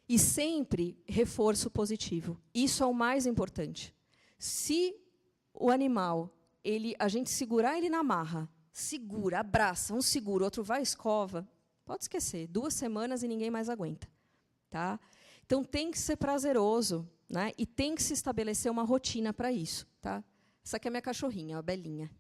E sempre reforço positivo. Isso é o mais importante. Se o animal, a gente segurar ele na marra, segura, abraça, um segura, outro vai à escova, pode esquecer, 2 semanas e ninguém mais aguenta. Tá? Então, tem que ser prazeroso, né? E tem que se estabelecer uma rotina para isso. Tá? Essa aqui é a minha cachorrinha, a Belinha.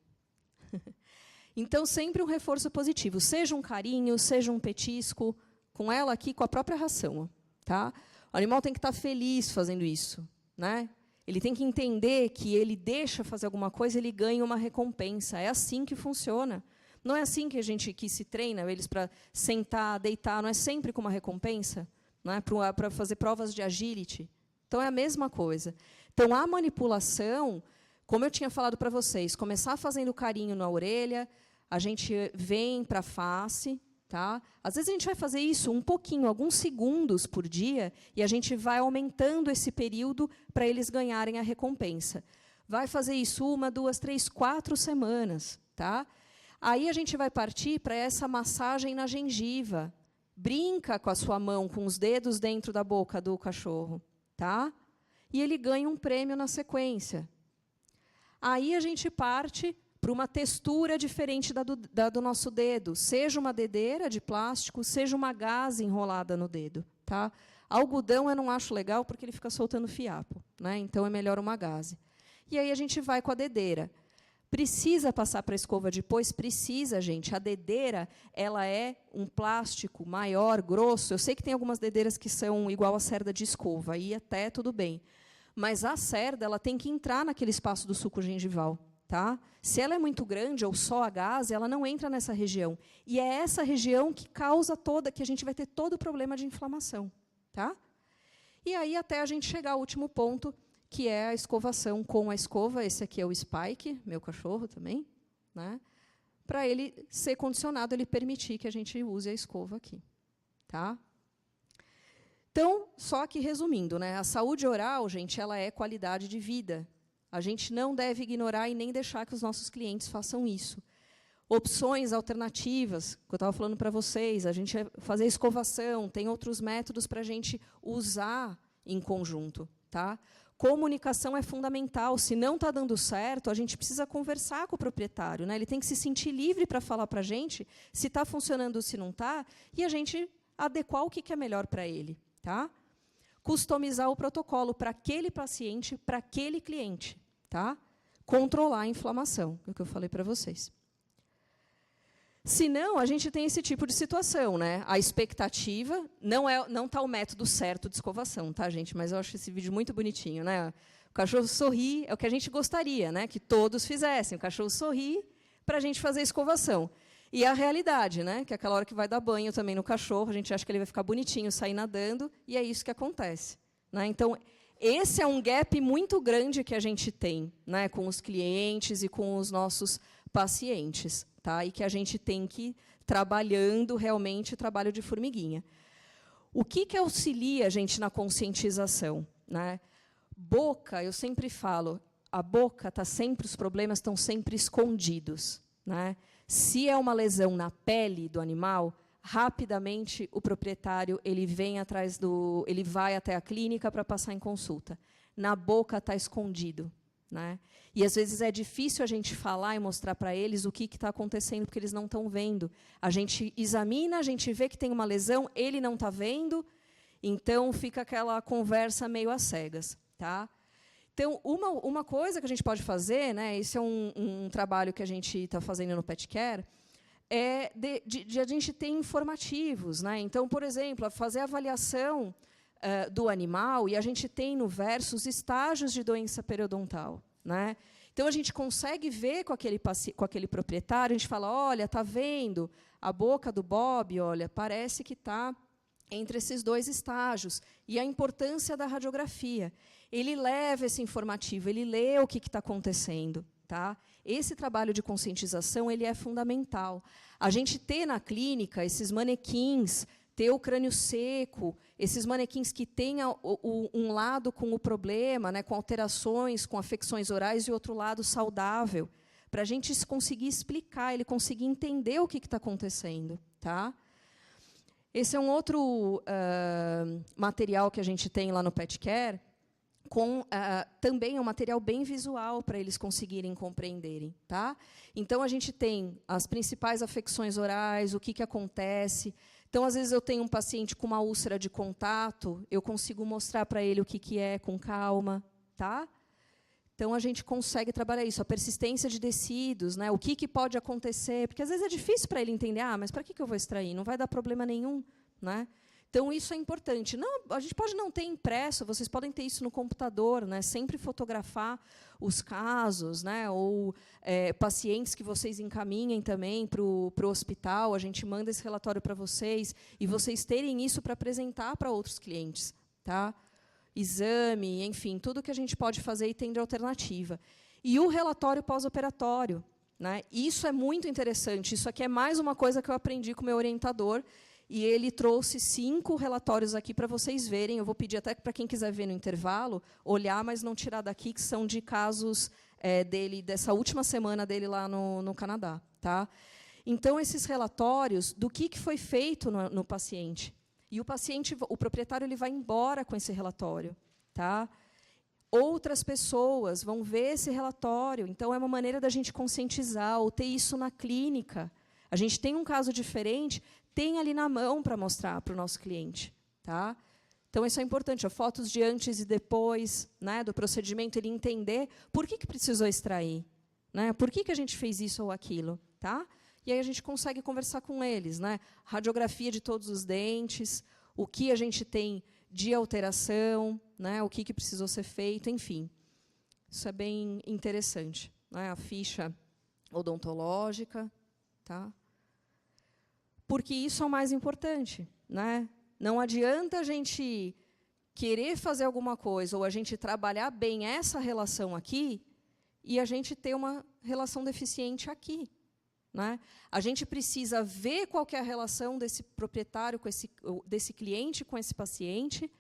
Então, sempre um reforço positivo. Seja um carinho, seja um petisco, com ela aqui, com a própria ração. Tá? O animal tem que estar feliz fazendo isso. Né? Ele tem que entender que ele deixa fazer alguma coisa, ele ganha uma recompensa. É assim que funciona. Não é assim que se treina eles para sentar, deitar, não é sempre com uma recompensa? Não é? Para fazer provas de agility. Então, é a mesma coisa. Então, a manipulação, como eu tinha falado para vocês, começar fazendo carinho na orelha, a gente vem para a face. Tá? Às vezes, a gente vai fazer isso um pouquinho, alguns segundos por dia, e a gente vai aumentando esse período para eles ganharem a recompensa. Vai fazer isso 1, 2, 3, 4 semanas. Tá? Aí, a gente vai partir para essa massagem na gengiva. Brinca com a sua mão, com os dedos dentro da boca do cachorro. Tá? E ele ganha um prêmio na sequência. Aí, a gente parte para uma textura diferente da do nosso dedo. Seja uma dedeira de plástico, seja uma gaze enrolada no dedo. Tá? Algodão eu não acho legal, porque ele fica soltando fiapo. Né? Então, é melhor uma gaze. E aí, a gente vai com a dedeira. Precisa passar para a escova depois? Precisa, gente. A dedeira ela é um plástico maior, grosso. Eu sei que tem algumas dedeiras que são igual a cerda de escova, aí até tudo bem. Mas a cerda ela tem que entrar naquele espaço do suco gengival. Tá? Se ela é muito grande ou só a gaze, ela não entra nessa região. E é essa região que causa que a gente vai ter todo o problema de inflamação. Tá? E aí até a gente chegar ao último ponto, que é a escovação com a escova. Esse aqui é o Spike, meu cachorro também. Né? Para ele ser condicionado, ele permitir que a gente use a escova aqui. Tá? Então, só que resumindo, né, a saúde oral, gente, ela é qualidade de vida. A gente não deve ignorar e nem deixar que os nossos clientes façam isso. Opções alternativas, que eu estava falando para vocês, a gente fazer escovação, tem outros métodos para a gente usar em conjunto. Tá? Comunicação é fundamental. Se não está dando certo, a gente precisa conversar com o proprietário. Né? Ele tem que se sentir livre para falar para a gente se está funcionando ou se não está, e a gente adequar o que é melhor para ele. Tá? Customizar o protocolo para aquele paciente, para aquele cliente. Tá? Controlar a inflamação, é o que eu falei para vocês. Senão, a gente tem esse tipo de situação. Né? A expectativa não está o método certo de escovação, tá, gente? Mas eu acho esse vídeo muito bonitinho. Né? O cachorro sorri, é o que a gente gostaria, né? Que todos fizessem. O cachorro sorri para a gente fazer a escovação. E a realidade, né? Que é aquela hora que vai dar banho também no cachorro, a gente acha que ele vai ficar bonitinho, sair nadando, e é isso que acontece. Né? Então, esse é um gap muito grande que a gente tem, né, com os clientes e com os nossos pacientes, tá? E que a gente tem que ir trabalhando realmente trabalho de formiguinha. O que auxilia a gente na conscientização? Né? Boca, eu sempre falo, a boca os problemas estão sempre escondidos. Né? Se é uma lesão na pele do animal, rapidamente o proprietário ele vai até a clínica para passar em consulta. Na boca está escondido. Né? E, às vezes, é difícil a gente falar e mostrar para eles o que está acontecendo, porque eles não estão vendo. A gente examina, a gente vê que tem uma lesão, ele não está vendo, então fica aquela conversa meio às cegas. Tá? Então, uma coisa que a gente pode fazer, né, esse é um trabalho que a gente está fazendo no Pet Care, é de a gente ter informativos. Né? Então, por exemplo, fazer a avaliação do animal, e a gente tem no verso os estágios de doença periodontal. Né? Então, a gente consegue ver com aquele proprietário, a gente fala, olha, está vendo a boca do Bob, olha, parece que está entre esses 2 estágios, e a importância da radiografia. ele leva esse informativo, ele lê o que está acontecendo. Tá? Esse trabalho de conscientização ele é fundamental. A gente ter na clínica esses manequins, ter o crânio seco, esses manequins que têm um lado com o problema, né, com alterações, com afecções orais, e outro lado saudável, para a gente conseguir explicar, ele conseguir entender o que está acontecendo. Tá? Esse é um outro material que a gente tem lá no PetCare, também é um material bem visual para eles conseguirem compreenderem. Tá? Então, a gente tem as principais afecções orais, o que acontece. Então, às vezes, eu tenho um paciente com uma úlcera de contato, eu consigo mostrar para ele o que é com calma. Tá? Então, a gente consegue trabalhar isso, a persistência de tecidos, né? O que pode acontecer, porque, às vezes, é difícil para ele entender, mas para que eu vou extrair? Não vai dar problema nenhum. Né? Então, isso é importante. Não, a gente pode não ter impresso, vocês podem ter isso no computador, né? Sempre fotografar os casos, né? Ou pacientes que vocês encaminhem também para o hospital, a gente manda esse relatório para vocês, e vocês terem isso para apresentar para outros clientes. Tá? Exame, enfim, tudo que a gente pode fazer e tem de alternativa. E o relatório pós-operatório. Né? Isso é muito interessante, isso aqui é mais uma coisa que eu aprendi com o meu orientador, e ele trouxe 5 relatórios aqui para vocês verem. Eu vou pedir até para quem quiser ver no intervalo, olhar, mas não tirar daqui, que são de casos dele, dessa última semana dele lá no Canadá. Tá? Então, esses relatórios do que foi feito no paciente. E o proprietário, ele vai embora com esse relatório. Tá? Outras pessoas vão ver esse relatório. Então, é uma maneira da gente conscientizar, ou ter isso na clínica. A gente tem um caso diferente, tem ali na mão para mostrar para o nosso cliente. Tá? Então, isso é importante. Fotos de antes e depois, né, do procedimento, ele entender por que precisou extrair. Né? Por que a gente fez isso ou aquilo. Tá? E aí a gente consegue conversar com eles. Né? Radiografia de todos os dentes, o que a gente tem de alteração, né, o que precisou ser feito, enfim. Isso é bem interessante. Né? A ficha odontológica. Tá? Porque isso é o mais importante. Né? Não adianta a gente querer fazer alguma coisa ou a gente trabalhar bem essa relação aqui e a gente ter uma relação deficiente aqui. Né? A gente precisa ver qual que é a relação desse proprietário, desse cliente com esse paciente,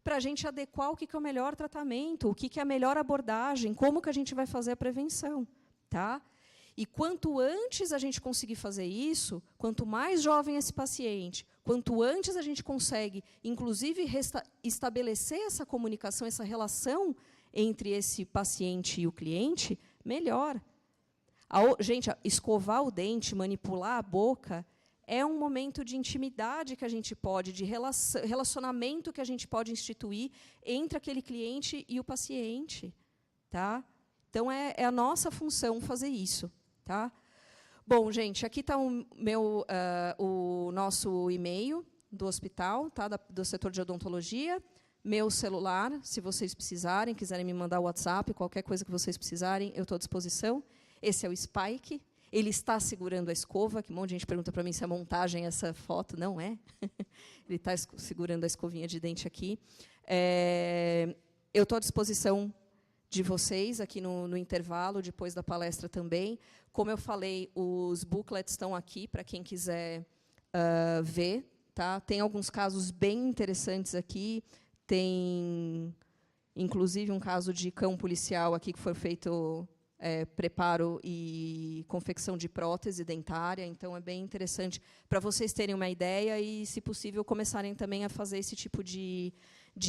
para a gente adequar o que é o melhor tratamento, o que é a melhor abordagem, como que a gente vai fazer a prevenção. Tá? E quanto antes a gente conseguir fazer isso, quanto mais jovem esse paciente, quanto antes a gente consegue, inclusive, estabelecer essa comunicação, essa relação entre esse paciente e o cliente, melhor. Gente, escovar o dente, manipular a boca, é um momento de intimidade que a gente pode, de relacionamento que a gente pode instituir entre aquele cliente e o paciente. Tá? Então, é a nossa função fazer isso. Tá? Bom, gente, aqui está o nosso e-mail do hospital, tá? Do setor de odontologia, meu celular, se vocês precisarem, quiserem me mandar o WhatsApp, qualquer coisa que vocês precisarem, eu estou à disposição. Esse é o Spike, ele está segurando a escova, que um monte de gente pergunta para mim se é montagem essa foto. Não é. Ele está segurando a escovinha de dente aqui. Eu estou à disposição de vocês aqui no intervalo, depois da palestra também. Como eu falei, os booklets estão aqui para quem quiser ver. Tá? Tem alguns casos bem interessantes aqui. Tem, inclusive, um caso de cão policial aqui que foi feito preparo e confecção de prótese dentária. Então, é bem interessante para vocês terem uma ideia e, se possível, começarem também a fazer esse tipo de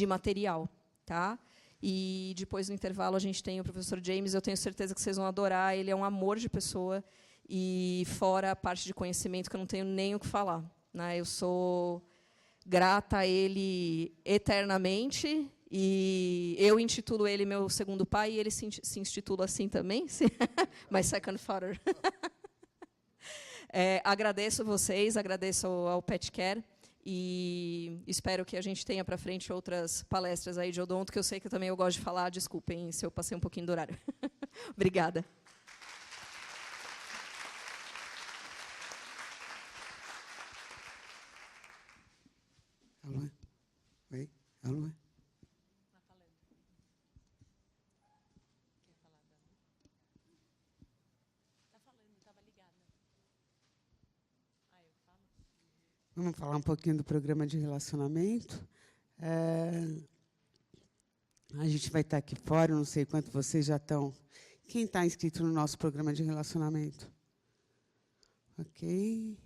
material. Tá? E, depois, no intervalo, a gente tem o professor James. Eu tenho certeza que vocês vão adorar. Ele é um amor de pessoa. E, fora a parte de conhecimento, que eu não tenho nem o que falar. Né? Eu sou grata a ele eternamente. E eu intitulo ele meu segundo pai, e ele se intitula assim também. My second father. Agradeço vocês, agradeço ao PetCare. E espero que a gente tenha para frente outras palestras aí de odonto, que eu sei que também eu gosto de falar. Desculpem se eu passei um pouquinho do horário. Obrigada. Alô? Oi? Alô? Vamos falar um pouquinho do programa de relacionamento. A gente vai estar aqui fora, não sei quanto vocês já estão. Quem está inscrito no nosso programa de relacionamento? Ok.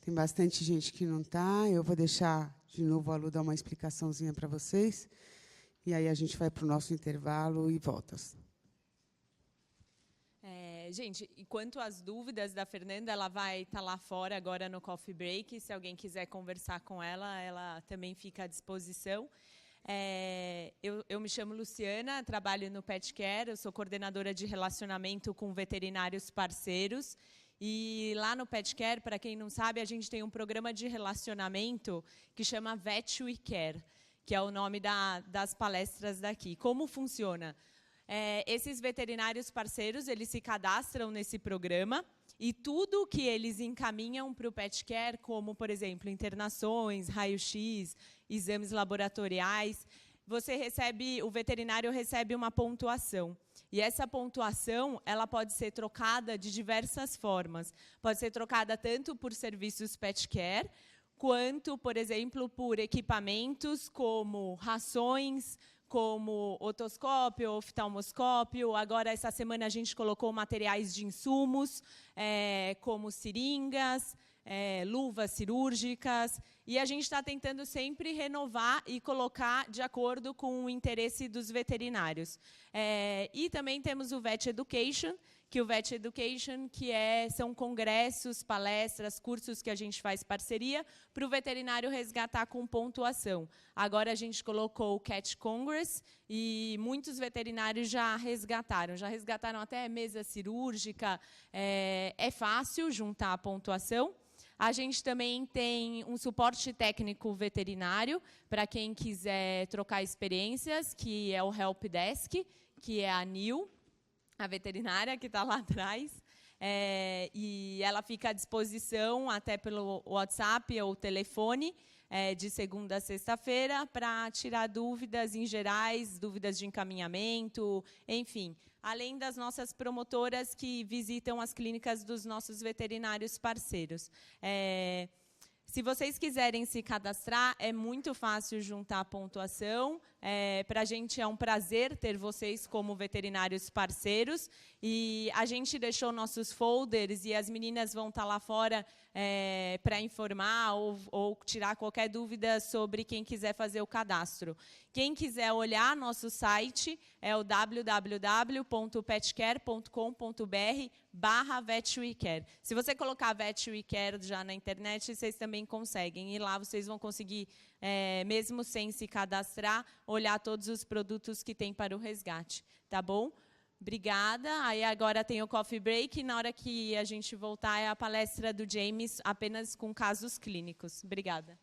Tem bastante gente que não está. Eu vou deixar, de novo, a Lu dar uma explicaçãozinha para vocês. E aí a gente vai para o nosso intervalo e volta. Gente, e quanto às dúvidas da Fernanda, ela vai estar lá fora agora no Coffee Break. Se alguém quiser conversar com ela, ela também fica à disposição. Eu me chamo Luciana, trabalho no Pet Care, eu sou coordenadora de relacionamento com veterinários parceiros. E lá no Pet Care, para quem não sabe, a gente tem um programa de relacionamento que chama Vet We Care, que é o nome das palestras daqui. Como funciona? Esses veterinários parceiros, eles se cadastram nesse programa e tudo que eles encaminham para o Pet Care, como, por exemplo, internações, raio-x, exames laboratoriais, o veterinário recebe uma pontuação. E essa pontuação, ela pode ser trocada de diversas formas. Pode ser trocada tanto por serviços Pet Care, quanto, por exemplo, por equipamentos como rações, como otoscópio, oftalmoscópio. Agora, essa semana, a gente colocou materiais de insumos, como seringas, luvas cirúrgicas. E a gente está tentando sempre renovar e colocar de acordo com o interesse dos veterinários. E também temos o Vet Education, são congressos, palestras, cursos que a gente faz parceria para o veterinário resgatar com pontuação. Agora a gente colocou o Cat Congress e muitos veterinários já resgataram até mesa cirúrgica. É fácil juntar a pontuação. A gente também tem um suporte técnico veterinário para quem quiser trocar experiências, que é o Help Desk, que é a Nil, a veterinária que está lá atrás, e ela fica à disposição até pelo WhatsApp ou telefone, de segunda a sexta-feira, para tirar dúvidas em gerais, dúvidas de encaminhamento, enfim. Além das nossas promotoras que visitam as clínicas dos nossos veterinários parceiros. Se vocês quiserem se cadastrar, é muito fácil juntar a pontuação. Para a gente é um prazer ter vocês como veterinários parceiros. E a gente deixou nossos folders e as meninas vão estar lá fora para informar ou tirar qualquer dúvida sobre quem quiser fazer o cadastro. Quem quiser olhar nosso site é o www.petcare.com.br/VetWeCare. Se você colocar VetWeCare já na internet, vocês também conseguem. E lá vocês vão conseguir, mesmo sem se cadastrar, olhar todos os produtos que tem para o resgate. Tá bom? Obrigada. Aí agora tem o Coffee Break. E na hora que a gente voltar é a palestra do James, apenas com casos clínicos. Obrigada.